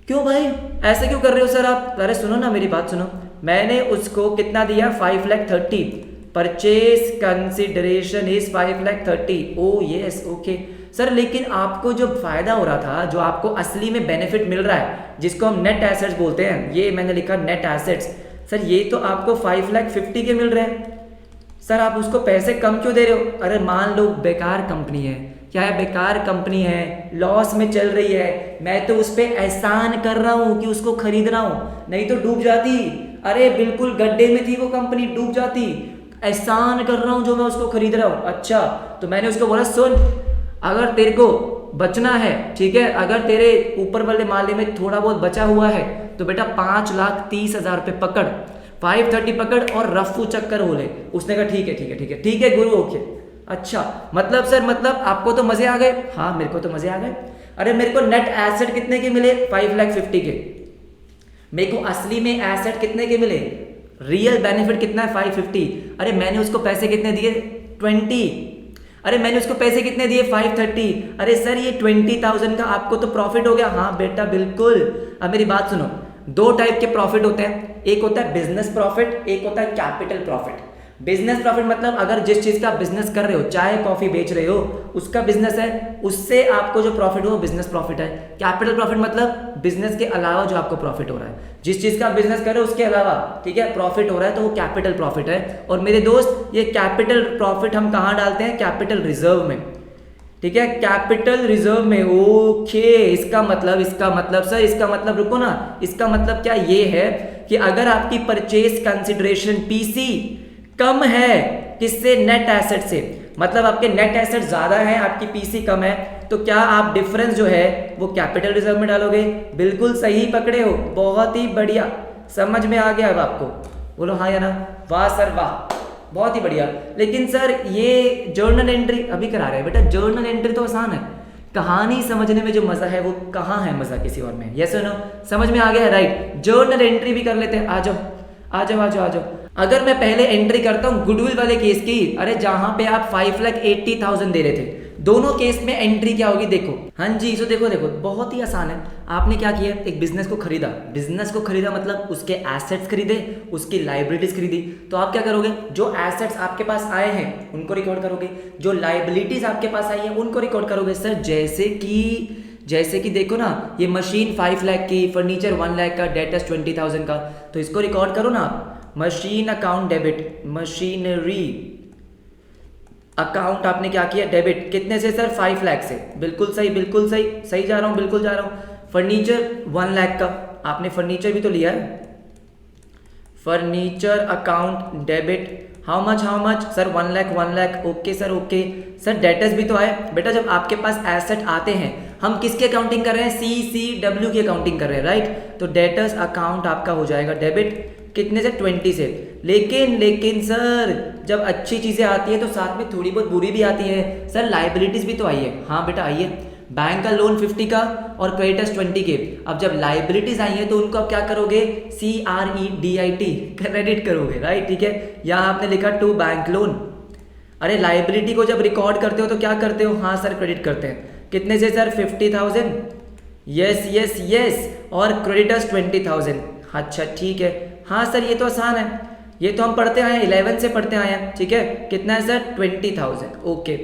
क्यों भाई ऐसे क्यों कर रहे हो सर आप? अरे सुनो ना मेरी बात सुनो, मैंने उसको कितना दिया? 5,30,000। Purchase consideration is 5,30,000। O yes okay sir, लेकिन आपको जो फायदा हो रहा था, जो आपको असली में बेनिफिट मिल रहा है, जिसको हम नेट एसेट्स बोलते हैं, ये मैंने लिखा नेट एसेट्स, सर ये तो आपको 5,50,000 के मिल रहे हैं। सर आप उसको पैसे कम क्यों दे रहे हो? अरे मान लो बेकार कंपनी है, क्या है? बेकार कंपनी है, लॉस में चल रही है, मैं तो उस पर एहसान कर रहा हूँ कि उसको खरीद रहा हूँ, नहीं तो डूब जाती। अरे बिल्कुल गड्ढे में थी वो कंपनी, डूब जाती। एहसान कर रहा हूँ जो मैं उसको खरीद रहा हूँ। अच्छा तो मैंने उसको बोला सुन, अगर तेरे को बचना है, ठीक है, अगर तेरे ऊपर वाले माले में थोड़ा बहुत बचा हुआ है तो बेटा 5,30,000 रुपये पकड़, 530 पकड़ और रफू चक्कर हो ले। उसने कहा ठीक है गुरु ओके। अच्छा मतलब सर मतलब आपको तो मजे आ गए? हाँ मेरे को तो मजे आ गए। अरे मेरे को नेट एसेट कितने के मिले? 5,50,000 के। मेरे को असली में एसेट कितने के मिले? रियल बेनिफिट कितना है? 550। अरे मैंने उसको पैसे कितने दिए? 20। अरे मैंने उसको पैसे कितने दिए? 530। अरे सर ये 20,000 का आपको तो प्रॉफिट हो गया। हाँ बेटा बिल्कुल। अब मेरी बात सुनो, दो टाइप के प्रॉफिट होते हैं, एक होता है बिजनेस प्रॉफिट, एक होता है कैपिटल प्रॉफिट। बिजनेस प्रॉफिट मतलब अगर जिस चीज का बिजनेस कर रहे हो, चाय कॉफी बेच रहे हो, उसका बिजनेस है, उससे आपको जो प्रॉफिट हो वो बिजनेस प्रॉफिट है। कैपिटल प्रॉफिट मतलब बिजनेस के अलावा जो आपको प्रॉफिट हो रहा है, जिस चीज का बिजनेस कर रहे हो उसके अलावा, ठीक है, प्रॉफिट हो रहा है, तो वो कैपिटल प्रॉफिट है। और मेरे दोस्त ये कैपिटल प्रॉफिट हम कहाँ डालते हैं? कैपिटल रिजर्व में, ठीक है, कैपिटल रिजर्व में। ओके इसका मतलब सर, इसका मतलब रुको ना, इसका मतलब क्या ये है कि अगर आपकी परचेज कंसिडरेशन पीसी कम है किससे? नेट एसेट से, मतलब आपके नेट एसेट ज़्यादा है, आपकी पीसी कम है, तो क्या आप डिफरेंस जो है वो कैपिटल रिजर्व में डालोगे? बिल्कुल सही पकड़े हो, बहुत ही बढ़िया, समझ में आ गया अब आपको? बोलो हाँ या ना? वाह सर वाह, बहुत ही बढ़िया। लेकिन सर ये जर्नल एंट्री अभी करा रहे हैं बेटा, जर्नल एंट्री तो आसान है, कहानी समझने में जो मजा है वो कहाँ है मजा किसी और में? यस और नो? समझ में आ गया? राइट, जर्नल एंट्री भी कर लेते हैं। आ जाओ आ जाओ आ जाओ आ जाओ। अगर मैं पहले एंट्री करता हूँ गुडविल वाले केस की, अरे जहां पे आप 5,80,000 दे रहे थे, दोनों केस में एंट्री क्या होगी देखो। हाँ जी, तो देखो देखो बहुत ही आसान है। आपने क्या किया, एक बिजनेस को खरीदा, बिजनेस को खरीदा मतलब उसके एसेट्स खरीदे, उसकी लाइबिलिटीज खरीदी, तो आप क्या करोगे, जो एसेट्स आपके पास आए हैं उनको रिकॉर्ड करोगे, जो लाइबिलिटीज आपके पास आई है उनको रिकॉर्ड करोगे। सर जैसे कि देखो ना, ये मशीन 5 लाख की, फर्नीचर 1 लाख का, डेटर्स 20,000 का, तो इसको रिकॉर्ड करो ना आप। Machine account debit, machinery account आपने क्या किया, डेबिट, कितने से सर? 5 लाख से। बिल्कुल सही बिल्कुल सही, सही जा रहा हूँ, बिल्कुल जा रहा हूँ। फर्नीचर 1 लाख का, आपने फर्नीचर भी तो लिया है, furniture account debit, how much sir? 1 lakh, okay sir okay. Sir debtors भी तो आए बेटा, जब आपके पास एसेट आते हैं हम किसकी अकाउंटिंग कर रहे हैं? CCW की अकाउंटिंग कर रहे हैं, राइट? तो डेटर्स अकाउंट आपका हो जाएगा डेबिट, कितने से? 20 से। लेकिन सर जब अच्छी चीज़ें आती है तो साथ में थोड़ी बहुत बुरी भी आती है। सर लाइबिलिटीज़ भी तो आई है। हाँ बेटा आई है, बैंक का लोन 50 का और क्रेडिटर्स 20 के। अब जब लाइबिलिटीज आई है तो उनको आप क्या करोगे? CREDIT, क्रेडिट करोगे, राइट? ठीक है, यहाँ आपने लिखा टू बैंक लोन। अरे लाइबिलिटी को जब रिकॉर्ड करते हो तो क्या करते हो? हाँ सर क्रेडिट करते हैं, कितने से सर? 50,000, यस, और क्रेडिटर्स 20,000। अच्छा ठीक है, हाँ सर ये तो आसान है, ये तो हम पढ़ते आए हैं, 11 से पढ़ते आए हैं, ठीक है। कितना है सर? 20,000, ओके।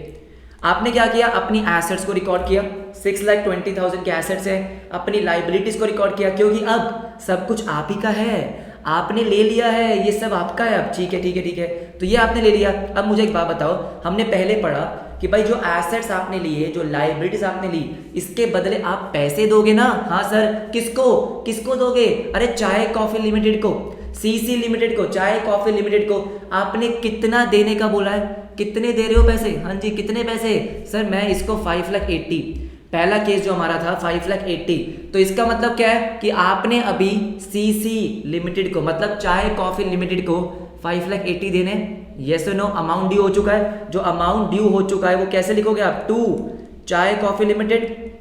आपने क्या किया, अपनी एसेट्स को रिकॉर्ड किया, 6,20,000 के एसेट्स हैं, अपनी लाइबिलिटीज को रिकॉर्ड किया, क्योंकि अब सब कुछ आप ही का है, आपने ले लिया है, ये सब आपका है अब। ठीक है, तो ये आपने ले लिया। अब मुझे एक बात बताओ, हमने पहले पढ़ा कि भाई जो एसेट्स आपने लिए, जो लाइबिलिटीज आपने ली, इसके बदले आप पैसे दोगे ना? हाँ सर, किसको दोगे? अरे चाय कॉफी लिमिटेड को, CC लिमिटेड को, चाय कॉफी लिमिटेड को। आपने कितना देने का बोला है, कितने दे रहे हो पैसे? हाँ जी, कितने पैसे? सर मैं इसको 5,80,000, पहला केस जो हमारा था 5,80,000, तो इसका मतलब क्या है कि आपने अभी CC लिमिटेड को, मतलब चाय कॉफी लिमिटेड को 5,80,000 देने। यस और नो? अमाउंट ड्यू हो चुका है, जो अमाउंट ड्यू हो चुका है वो कैसे लिखोगे आप? टू चाय कॉफी लिमिटेड,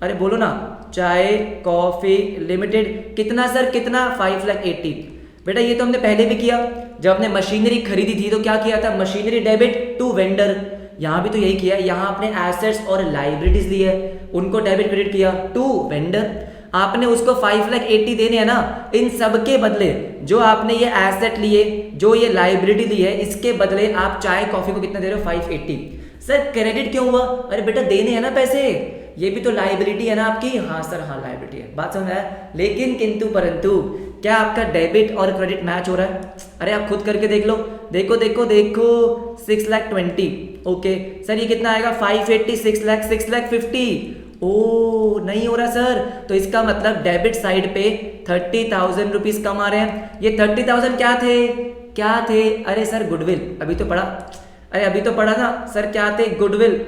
अरे बोलो ना, चाय कॉफी लिमिटेड। कितना सर, कितना? 5,80,000। बेटा ये तो हमने पहले भी किया, जब हमने मशीनरी खरीदी थी तो क्या किया था? Machinery debit to vendor. यहाँ भी तो यही किया है, यहाँ आपने एसेट्स और लाइबिलिटीज ली है, उनको डेबिट क्रेडिट किया टू वेंडर। आपने उसको 5,80,000 देने हैं ना, इन सब के बदले जो आपने ये एसेट लिए, जो ये लाइबिलिटी ली है, इसके बदले आप चाय कॉफी को कितना दे रहे हो? 580। सर क्रेडिट क्यों हुआ? अरे बेटा देने हैं ना पैसे, ये भी तो लाइबिलिटी है ना आपकी। हाँ सर हाँ लाइबिलिटी है, बात समझ आया। लेकिन किंतु परंतु क्या आपका डेबिट और क्रेडिट मैच हो रहा है? अरे आप खुद करके देख लो, देखो 6,20,000, ओके सर ये कितना आएगा? 580, 6,50,000। ओ नहीं हो रहा सर, तो इसका मतलब डेबिट साइड पे 30,000 रुपीज कम आ रहे हैं। ये 30,000 क्या थे? अरे सर गुडविल, अभी तो पढ़ा ना सर, क्या थे? गुडविल।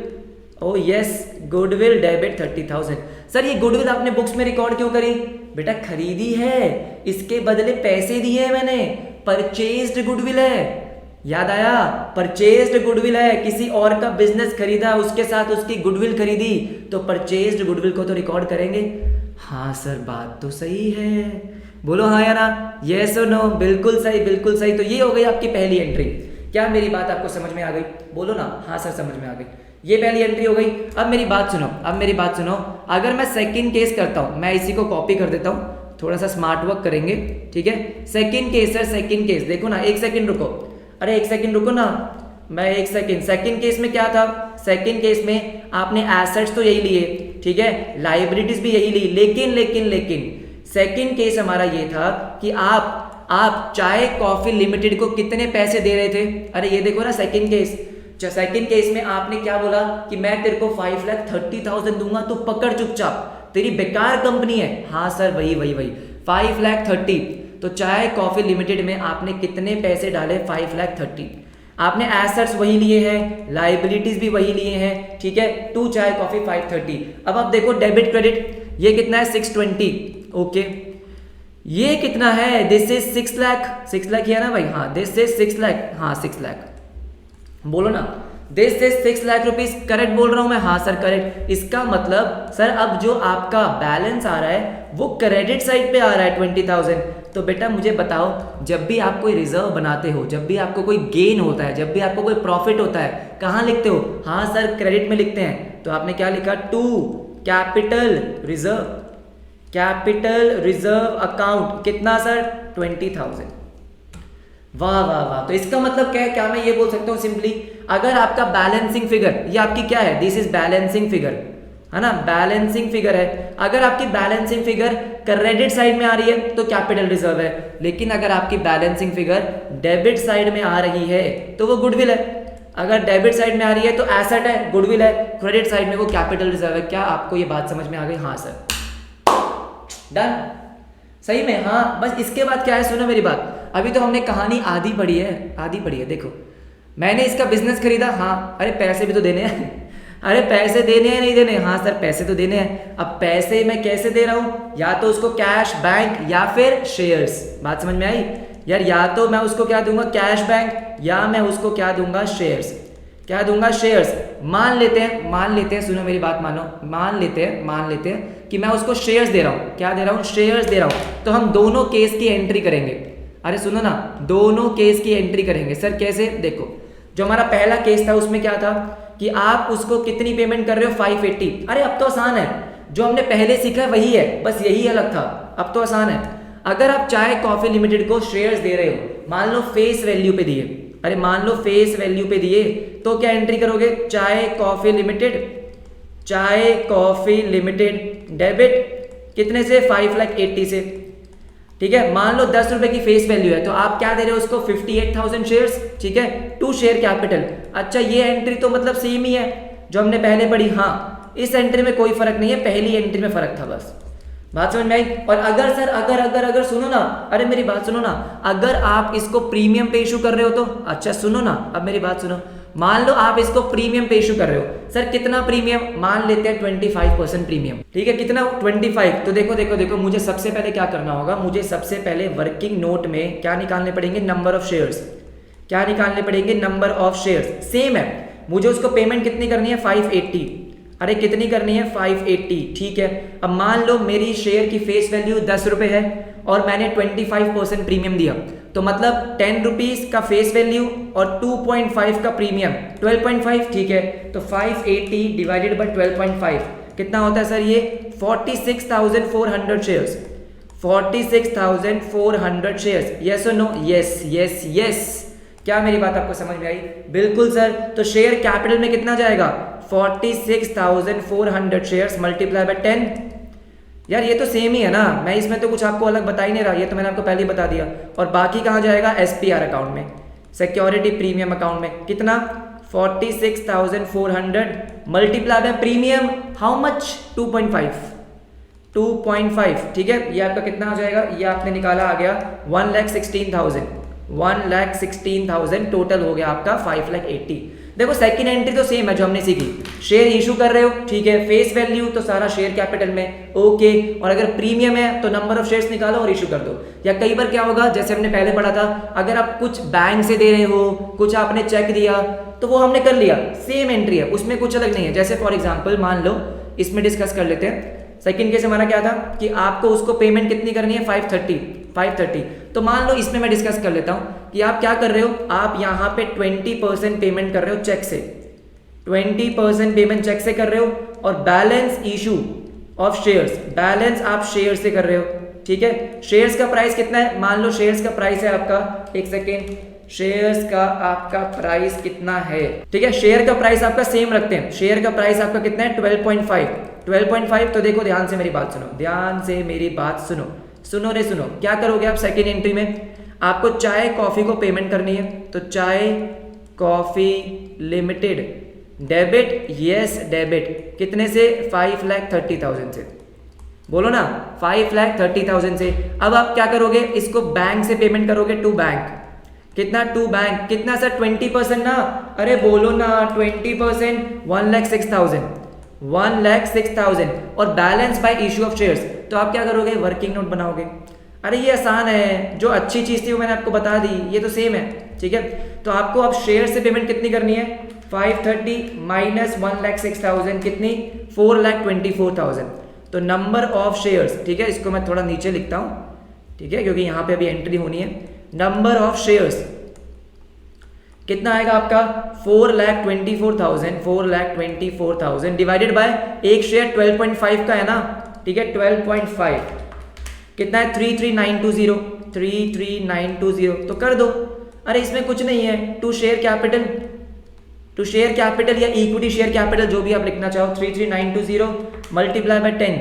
ओ यस, गुडविल डेबिट 30,000। सर ये गुडविल आपने बुक्स में रिकॉर्ड क्यों करी? बेटा खरीदी है, इसके बदले पैसे दिए हैं मैंने, परचेज्ड गुडविल है। याद आया? परचेज्ड गुडविल है, किसी और का बिजनेस खरीदा, उसके साथ उसकी गुडविल खरीदी, तो परचेज्ड गुडविल को तो रिकॉर्ड करेंगे। हाँ सर बात तो सही है, बोलो हाँ या ना? यस और नो? बिल्कुल सही। तो ये हो गई आपकी पहली एंट्री। क्या मेरी बात आपको समझ में आ गई? बोलो ना हाँ सर समझ में आ गई। ये पहली एंट्री हो गई। अब मेरी बात सुनो, अगर मैं सेकंड केस करता हूं, मैं इसी को कॉपी कर देता हूं, थोड़ा सा स्मार्ट वर्क करेंगे, ठीक है। Second case sir, second case देखो ना, एक सेकंड रुको ना, मैं एक सेकंड केस में क्या था? सेकंड केस में आपने एसेट्स तो यही लिए, ठीक है, लाइबिलिटीज भी यही ली, लेकिन सेकंड केस हमारा ये था कि आप चाय कॉफी लिमिटेड को कितने पैसे दे रहे थे? अरे ये देखो ना सेकंड केस में आपने क्या बोला कि मैं तेरे को 5,30,000 दूंगा, तो पकड़ चुपचाप, तेरी बेकार कंपनी है। हाँ सर वही 5,30,000। तो चाय कॉफी लिमिटेड में आपने कितने पैसे डाले? 5,30,000। आपने एसेट्स वही लिए हैं, लाइबिलिटीज भी वही लिए हैं, ठीक है। 2 चाय कॉफी 530। अब आप देखो डेबिट क्रेडिट, ये कितना है 620, ओके। ये कितना है, दिस इज 6 लाख, 6 लाख है ना भाई, हाँ दिस इज 6 लाख, हाँ 6 लाख बोलो ना, this is 6 lakh rupees, correct बोल रहा हूं मैं, हाँ सर करेक्ट। इसका मतलब सर अब जो आपका बैलेंस आ रहा है वो क्रेडिट साइड पे आ रहा है 20,000। तो बेटा मुझे बताओ, जब भी आप कोई रिजर्व बनाते हो, जब भी आपको कोई गेन होता है, जब भी आपको कोई प्रॉफिट होता है, कहाँ लिखते हो, हाँ सर क्रेडिट में लिखते हैं। तो आपने क्या लिखा, to capital reserve, capital reserve account, कितना सर 20,000। वाह वाह वाह। तो इसका मतलब क्या है, क्या मैं ये बोल सकता हूँ सिंपली, अगर आपका बैलेंसिंग फिगर, ये आपकी क्या है, दिस इज बैलेंसिंग फिगर, है ना, बैलेंसिंग फिगर है। अगर आपकी बैलेंसिंग फिगर क्रेडिट साइड में आ रही है तो कैपिटल रिजर्व है, लेकिन अगर आपकी बैलेंसिंग फिगर डेबिट साइड में आ रही है तो वो गुडविल है। अगर डेबिट साइड में आ रही है तो एसेट है, गुडविल है, क्रेडिट साइड में वो कैपिटल रिजर्व है। क्या आपको ये बात समझ में आ गई, हाँ सर, डन, सही में, हाँ। बस इसके बाद क्या है, सुनो मेरी बात, अभी तो हमने कहानी आधी पढ़ी है, आधी पढ़ी है। देखो मैंने इसका बिजनेस खरीदा, हाँ, अरे पैसे भी तो देने हैं अरे पैसे देने हैं, नहीं देने, हाँ सर पैसे तो देने हैं। अब पैसे मैं कैसे दे रहा हूँ, या तो उसको कैश बैंक या फिर शेयर्स, बात समझ में आई यार, या तो मैं उसको क्या दूंगा कैश बैंक, या मैं उसको क्या दूंगा शेयर्स, क्या दूंगा शेयर्स। मान लेते हैं, सुनो मेरी बात मानो, मान लेते हैं कि मैं उसको शेयर्स दे रहा हूँ, क्या दे रहा हूँ, शेयर्स दे रहा हूँ। तो हम दोनों केस की एंट्री करेंगे, अरे सुनो ना, दोनों केस की एंट्री करेंगे। सर कैसे, देखो जो हमारा पहला केस था उसमें क्या था कि आप उसको कितनी पेमेंट कर रहे हो 580। अरे अब तो आसान है, जो हमने पहले सीखा है वही है, बस यही अलग था, अब तो आसान है। अगर आप चाय कॉफी लिमिटेड को शेयर्स दे रहे हो, मान लो फेस वैल्यू पे दिए, अरे मान लो फेस वैल्यू पे दिए, तो क्या एंट्री करोगे, चाय कॉफी लिमिटेड डेबिट कितने से, 5,80,000 से, ठीक है। मान लो 10 रुपए की फेस वैल्यू है, तो आप क्या दे रहे हो उसको 58,000 शेयर्स, ठीक है, 2 शेयर कैपिटल। अच्छा ये एंट्री तो मतलब सेम ही है जो हमने पहले पढ़ी, हाँ इस एंट्री में कोई फर्क नहीं है, पहली एंट्री में फर्क था, बस बात समझ में आई। और अगर सर अगर सुनो ना, अरे मेरी बात सुनो ना, अगर आप इसको प्रीमियम पे इशू कर रहे हो तो, अच्छा सुनो ना, अब मेरी बात सुनो, मान लो आप इसको प्रीमियम पे इशू कर रहे हो, सर कितना प्रीमियम, मान लेते हैं 25% प्रीमियम, ठीक है, कितना 25। तो देखो मुझे सबसे पहले क्या करना होगा, मुझे सबसे पहले वर्किंग नोट में क्या निकालने पड़ेंगे, नंबर ऑफ शेयर्स, क्या निकालने पड़ेंगे, नंबर ऑफ शेयर्स। सेम है, मुझे उसको पेमेंट कितनी करनी है 580, अरे कितनी करनी है 580, ठीक है। अब मान लो मेरी शेयर की फेस वैल्यू 10 रुपए है और मैंने 25% प्रीमियम दिया, तो मतलब 10 रुपीज का फेस वैल्यू और 2.5 का प्रीमियम 12.5, ठीक है। तो 580 डिवाइडेड बाय 12.5 कितना होता है सर, ये 46,400 शेयर्स, 46,400 शेयर्स, यस और नो, यस। क्या मेरी बात आपको समझ में आई, बिल्कुल सर। तो शेयर कैपिटल में कितना जाएगा, 46,400 शेयर्स मल्टीप्लाई बाय 10, यार ये तो सेम ही है ना, मैं इसमें तो कुछ आपको अलग बता ही नहीं रहा, ये तो मैंने आपको पहले ही बता दिया। और बाकी कहाँ जाएगा, SPR अकाउंट में, सिक्योरिटी प्रीमियम अकाउंट में, कितना 46,400 multiply by premium how much, 2.5, ठीक है। ये आपका कितना आ जाएगा, ये आपने निकाला आ गया 1,16,000 टोटल हो गया आपका 5,80,000। देखो सेकंड एंट्री तो सेम है जो हमने सीखी, शेयर इशू कर रहे हो, ठीक है, फेस वैल्यू तो सारा शेयर कैपिटल में, ओके। और अगर प्रीमियम है तो नंबर ऑफ शेयर्स निकालो और इशू कर दो। या कई बार क्या होगा, जैसे हमने पहले पढ़ा था, अगर आप कुछ बैंक से दे रहे हो, कुछ आपने चेक दिया, तो वो हमने कर लिया, सेम एंट्री है, उसमें कुछ अलग नहीं है। जैसे फॉर एग्जाम्पल मान लो, इसमें डिस्कस कर लेते हैं, सेकंड केस हमारा क्या था कि आपको उसको पेमेंट कितनी करनी है 530। तो मान लो इसमें मैं डिस्कस कर लेता हूं कि आप क्या कर रहे हो, आप यहां पे 20% पेमेंट कर रहे हो चेक से, 20% पेमेंट चेक से कर रहे हो, और balance issue of shares, balance आप शेयर से कर रहे हो, ठीक है। शेयर्स का प्राइस कितना है, मान लो शेयर्स का प्राइस है आपका, एक सेकेंड, शेयर्स का आपका प्राइस कितना है, ठीक है, शेयर का प्राइस आपका सेम रखते हैं, शेयर का प्राइस आपका कितना है 12.5। तो देखो ध्यान से मेरी बात सुनो, सुनो रे सुनो, क्या करोगे आप सेकेंड एंट्री में, आपको चाय कॉफी को पेमेंट करनी है, तो चाय coffee limited debit, yes debit, कितने से 5,30,000 से, बोलो ना 5,30,000 से। अब आप क्या करोगे, इसको बैंक से पेमेंट करोगे टू बैंक, कितना टू बैंक, कितना सर 20% ना, अरे बोलो ना 20%, 1,06,000, 1,06,000 और balance bye issue of shares. तो आप क्या करोगे, वर्किंग नोट बनाओगे। अरे ये आसान है, जो अच्छी चीज़ थी वो मैंने आपको बता दी, ये तो सेम है, ठीक है। तो आपको अब शेयर से पेमेंट कितनी करनी है, 530 माइनस 1,06,000 कितनी, 4,24,000। तो नंबर ऑफ शेयर्स, ठीक है, इसको मैं थोड़ा नीचे लिखता हूँ, ठीक है, क्योंकि यहाँ पे अभी एंट्री होनी है। नंबर ऑफ शेयर्स कितना आएगा आपका, 4,24,000, 4,24,000 डिवाइडेड बाय एक शेयर 12.5 का है ना, ठीक है, 12.5 कितना है, 33,920, 33,920 तो कर दो। अरे इसमें कुछ नहीं है, to share capital, to share capital या इक्विटी शेयर कैपिटल जो भी आप लिखना चाहो, 33,920 मल्टीप्लाई बाय 10,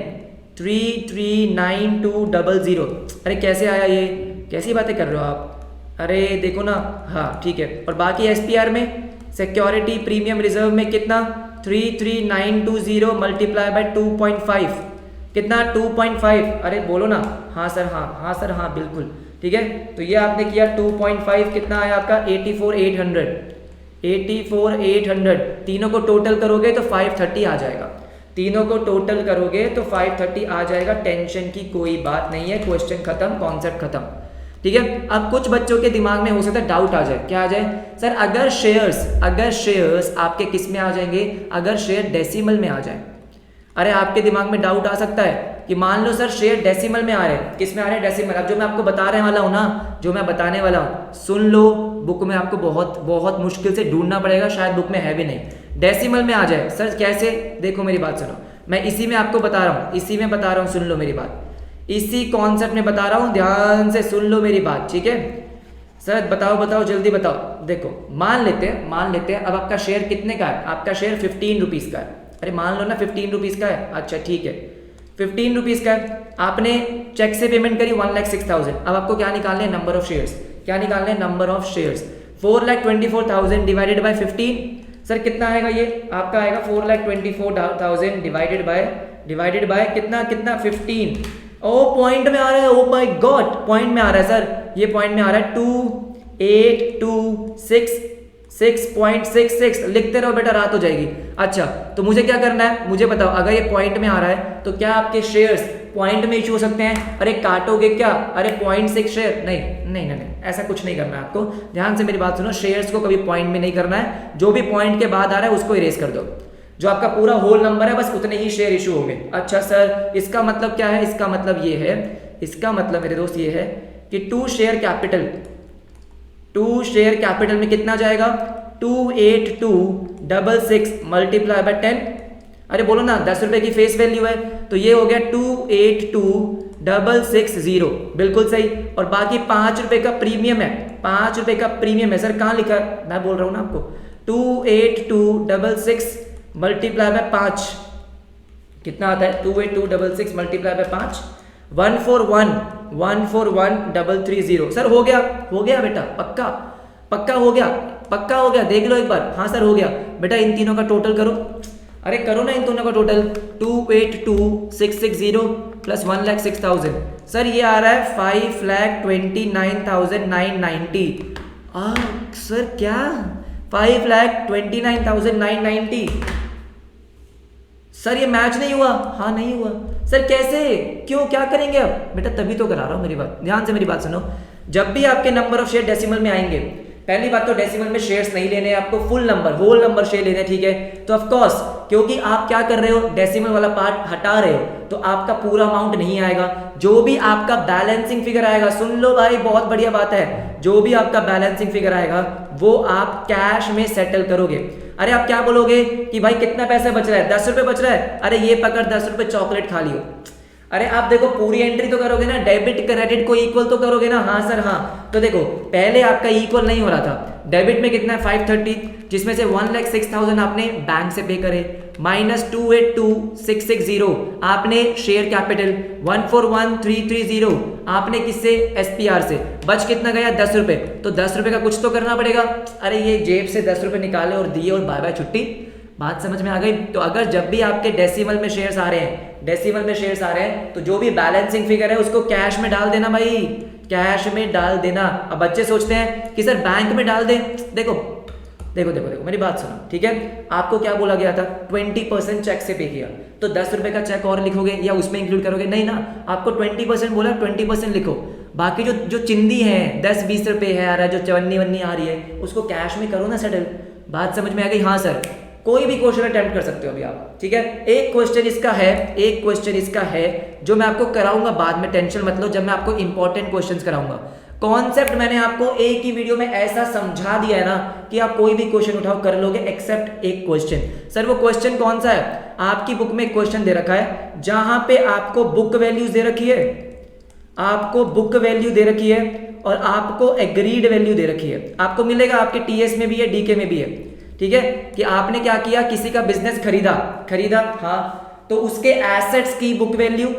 33,920। अरे कैसे आया ये, कैसी बातें कर रहे हो आप, अरे देखो ना, हाँ ठीक है। और बाकी एसपीआर में सिक्योरिटी प्रीमियम रिजर्व में कितना, 33,920 मल्टीप्लाई बाय 2.5 कितना, 2.5। अरे बोलो ना, हाँ सर, हाँ सर, हाँ बिल्कुल, ठीक है। तो ये आपने किया 2.5, कितना आया आपका 84,800, 84,800। तीनों को टोटल करोगे तो 530 आ जाएगा, तीनों को टोटल करोगे तो 530 आ जाएगा। टेंशन की कोई बात नहीं है, क्वेश्चन खत्म, कॉन्सेप्ट खत्म, ठीक है। अब कुछ बच्चों के दिमाग में हो सकता है डाउट आ जाए, क्या आ जाए, सर अगर शेयर्स आपके किस में आ जाएंगे, अगर शेयर डेसिमल में आ जाए। अरे आपके दिमाग में डाउट आ सकता है कि मान लो सर शेयर डेसिमल में आ रहे हैं, किस में आ रहे हैं, डेसिमल। अब जो मैं आपको बताने वाला हूँ ना, जो मैं बताने वाला हूँ सुन लो, बुक में आपको बहुत मुश्किल से ढूंढना पड़ेगा, शायद बुक में है भी नहीं। डेसिमल में आ जाए सर कैसे, देखो मेरी बात सुनो, मैं इसी में आपको बता रहा हूँ, इसी में बता रहा हूँ, सुन लो मेरी बात, इसी कॉन्सेप्ट में बता रहा हूँ, ध्यान से सुन लो मेरी बात, ठीक है। सर बताओ जल्दी बताओ। देखो मान लेते हैं अब आपका शेयर कितने का है, आपका शेयर 15 रुपीज़ का है। अरे मान लो ना 15 रुपीज़ का है, अच्छा ठीक है, 15 रुपीज़ का है, आपने चेक से पेमेंट करी 1,06,000। अब आपको क्या निकालने हैं, नंबर ऑफ शेयर्स, क्या निकालने हैं, number of shares. 4,24,000 divided by 15, sir कितना आएगा ये आपका, आएगा 4,24,000 डिवाइडेड बाय कितना 15। ओ पॉइंट में आ रहा है, ओ माय गॉड पॉइंट में आ रहा है सर, ये पॉइंट में आ रहा है 2,826.66 लिखते रहो बेटा, रात हो जाएगी। अच्छा तो मुझे क्या करना है, मुझे बताओ, अगर ये पॉइंट में आ रहा है तो क्या आपके शेयर्स पॉइंट में इशू हो सकते हैं? अरे काटोगे क्या, अरे 0.6 शेयर, नहीं, ऐसा कुछ नहीं करना है आपको। ध्यान से मेरी बात सुनो, शेयर्स को कभी पॉइंट में नहीं करना है, जो भी पॉइंट के बाद आ रहा है उसको इरेज कर दो, जो आपका पूरा होल नंबर है बस उतने ही शेयर इशू होंगे। अच्छा सर इसका मतलब क्या है, इसका मतलब ये है, इसका मतलब मेरे दोस्त ये है कि टू शेयर कैपिटल में कितना जाएगा, 28266 मल्टीप्लाई बाय 10। अरे बोलो ना, 10 रुपए की फेस वैल्यू है तो ये हो गया 282,660, बिल्कुल सही। और बाकी 5 रुपए का प्रीमियम है, 5 रुपए का प्रीमियम है। सर कहाँ लिखा है, मैं बोल रहा हूँ ना आपको, 28266 मल्टीप्लाई बाय 5 कितना आता है, 28266 मल्टीप्लाई बाय 5 141,330। सर हो गया बेटा, पक्का हो गया, देख लो एक बार। हाँ सर हो गया बेटा, इन तीनों का टोटल करो, अरे करो ना इन दोनों का टोटल, 282,660 प्लस 1,06,000, सर ये आ रहा है 5,29,990। सर क्या 5,29,990? सर ये मैच नहीं हुआ, हाँ नहीं हुआ। सर कैसे, क्यों, क्या करेंगे अब? बेटा तभी तो करा रहा हूँ, मेरी बात ध्यान से मेरी बात सुनो। जब भी आपके नंबर ऑफ शेयर डेसिमल में आएंगे, पहली बात तो डेसिमल में शेयर्स नहीं लेने, आपको full number, whole number share लेने, ठीक है। तो ऑफ कोर्स क्योंकि आप क्या कर रहे हो, डेसिमल वाला पार्ट हटा रहे हो, तो आपका पूरा अमाउंट नहीं आएगा। जो भी आपका बैलेंसिंग फिगर आएगा, सुन लो भाई बहुत बढ़िया बात है, जो भी आपका बैलेंसिंग फिगर आएगा वो आप कैश में सेटल करोगे। अरे आप क्या बोलोगे कि भाई कितना पैसा बच रहा है, 10 रुपए बच रहा है, अरे ये पकड़ 10 रुपए चॉकलेट खा लियो। अरे आप देखो पूरी एंट्री तो करोगे ना, डेबिट क्रेडिट को इक्वल तो करोगे ना, हाँ सर हाँ। तो देखो पहले आपका इक्वल नहीं हो रहा था, डेबिट में कितना है 530, जिसमें से 1,06,000 आपने बैंक से पे करे, माइनस 282,660 आपने शेयर कैपिटल, 141,330 आपने किससे, एसपीआर से, बच कितना गया 10 रुपए। तो 10 रुपए का कुछ तो करना पड़ेगा। अरे ये जेब से 10 रुपए निकाले और दिए और बाय बाय छुट्टी, बात समझ में आ गई। तो अगर जब भी आपके डेसिमल में शेयर्स आ रहे हैं, तो जो भी बैलेंसिंग फिगर है उसको कैश में डाल देना भाई, कैश में डाल देना। अब बच्चे सोचते हैं कि सर बैंक में डाल दें। देखो देखो देखो देखो मेरी बात सुनो, ठीक है। आपको क्या बोला गया था, 20% चेक से पे किया, तो 10 रुपए का चेक और लिखोगे या उसमें इंक्लूड करोगे? नहीं ना, आपको 20% बोला, 20% लिखो। बाकी जो जो चिंदी है 10-20 रुपए है आ रहा है, जो चवन्नी वन्नी आ रही है, उसको कैश में करो ना सेटल। बात समझ में आ गई? हाँ सर, कोई भी क्वेश्चन अटेम्प्ट कर सकते हो अभी आप, ठीक है। एक क्वेश्चन इसका है जो मैं आपको कराऊंगा बाद में, टेंशन मत लो, जब मैं आपको इंपॉर्टेंट क्वेश्चंस कराऊंगा। कॉन्सेप्ट मैंने आपको एक ही वीडियो में ऐसा समझा दिया है ना कि आप कोई भी क्वेश्चन उठाओ कर लोगे एक्सेप्ट एक क्वेश्चन। सर वो क्वेश्चन कौन सा है? आपकी बुक में एक क्वेश्चन दे रखा है जहां पे आपको बुक वैल्यूज दे रखी है, आपको बुक वैल्यू दे रखी है और आपको एग्रीड वैल्यू दे रखी है। आपको मिलेगा, आपके टीएस में भी है, डीके में भी है, ठीक है। कि आपने क्या किया, किसी का बिजनेस खरीदा, हाँ, तो उसके एसेट्स की बुक वैल्यू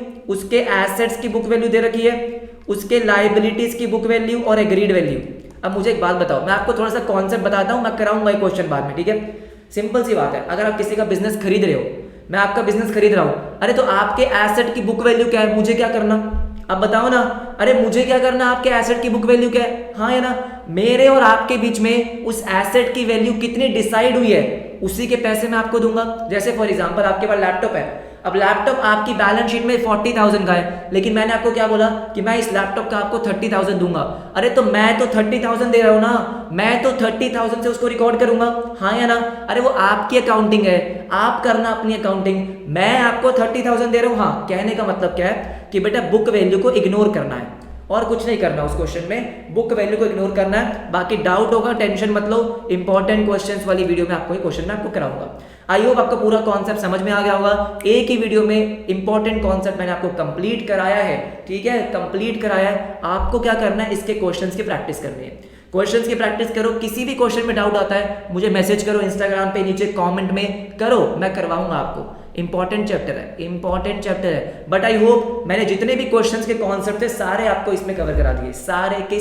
दे रखी है, उसके लायबिलिटीज की बुक वैल्यू और एग्रीड वैल्यू। अब मुझे एक बात बताओ, मैं आपको थोड़ा सा कॉन्सेप्ट बताता हूं, मैं कराऊंगा एक क्वेश्चन बाद में, ठीक है। सिंपल सी बात है, अगर आप किसी का बिजनेस खरीद रहे हो, मैं आपका बिजनेस खरीद रहा हूं, अरे तो आपके एसेट की बुक वैल्यू क्या है, मुझे क्या करना? अब बताओ ना, अरे मुझे क्या करना, आपके एसेट की बुक वैल्यू क्या है? हाँ है ना, मेरे और आपके बीच में उस एसेट की वैल्यू कितनी डिसाइड हुई है, उसी के पैसे मैं आपको दूंगा। जैसे फॉर एग्जांपल आपके पास लैपटॉप है, अब लैपटॉप आपकी बैलेंस शीट में 40,000 का है, लेकिन मैंने आपको क्या बोला कि मैं इस लैपटॉप का आपको 30,000 दूंगा। अरे तो मैं तो 30,000 दे रहा हूं ना, मैं तो 30,000 से उसको रिकॉर्ड करूंगा, हाँ या ना। अरे वो आपकी अकाउंटिंग है, आप करना अपनी अकाउंटिंग, मैं आपको 30,000 दे रहा हूं। हाँ, कहने का मतलब क्या है कि बेटा बुक वैल्यू को इग्नोर करना है और कुछ नहीं करना उस क्वेश्चन में, बुक वैल्यू को इग्नोर करना है। बाकी डाउट होगा, टेंशन मत लो, इंपॉर्टेंट क्वेश्चंस वाली वीडियो में आपको ये क्वेश्चन मैं आपको कराऊंगा। आई होप आपको पूरा कॉन्सेप्ट समझ में आ गया होगा। एक ही वीडियो में इंपॉर्टेंट कॉन्सेप्ट मैंने आपको कंप्लीट कराया है, ठीक है, कंप्लीट कराया है। आपको क्या करना है, इसके क्वेश्चंस की प्रैक्टिस करनी है, क्वेश्चंस की प्रैक्टिस करो। किसी भी क्वेश्चन में डाउट आता है मुझे मैसेज करो, इंस्टाग्राम पे नीचे कमेंट में करो, मैं करवाऊंगा आपको। इंपॉर्टेंट चैप्टर है, बट आई होप मैंने जितने भी क्वेश्चंस के कॉन्सेप्ट थे सारे आपको इसमें कवर करा दिए, सारे के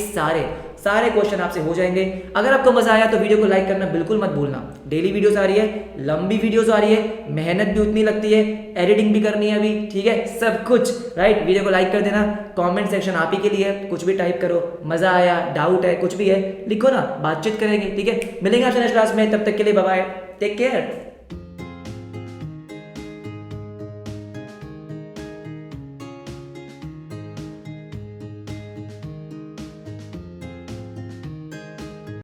सारे क्वेश्चन आपसे हो जाएंगे। अगर आपको मजा आया तो वीडियो को लाइक करना बिल्कुल मत भूलना। डेली वीडियोस आ रही है, लंबी वीडियोस आ रही है, मेहनत भी उतनी लगती है, एडिटिंग भी करनी है अभी, ठीक है, सब कुछ राइट। वीडियो को लाइक कर देना, कमेंट सेक्शन आप ही के लिए, कुछ भी टाइप करो, मजा आया, डाउट है, कुछ भी है लिखो ना, बातचीत करेंगे, ठीक है। मिलेंगे आपसे नेक्स्ट क्लास में, तब तक के लिए बाय बाय, टेक केयर।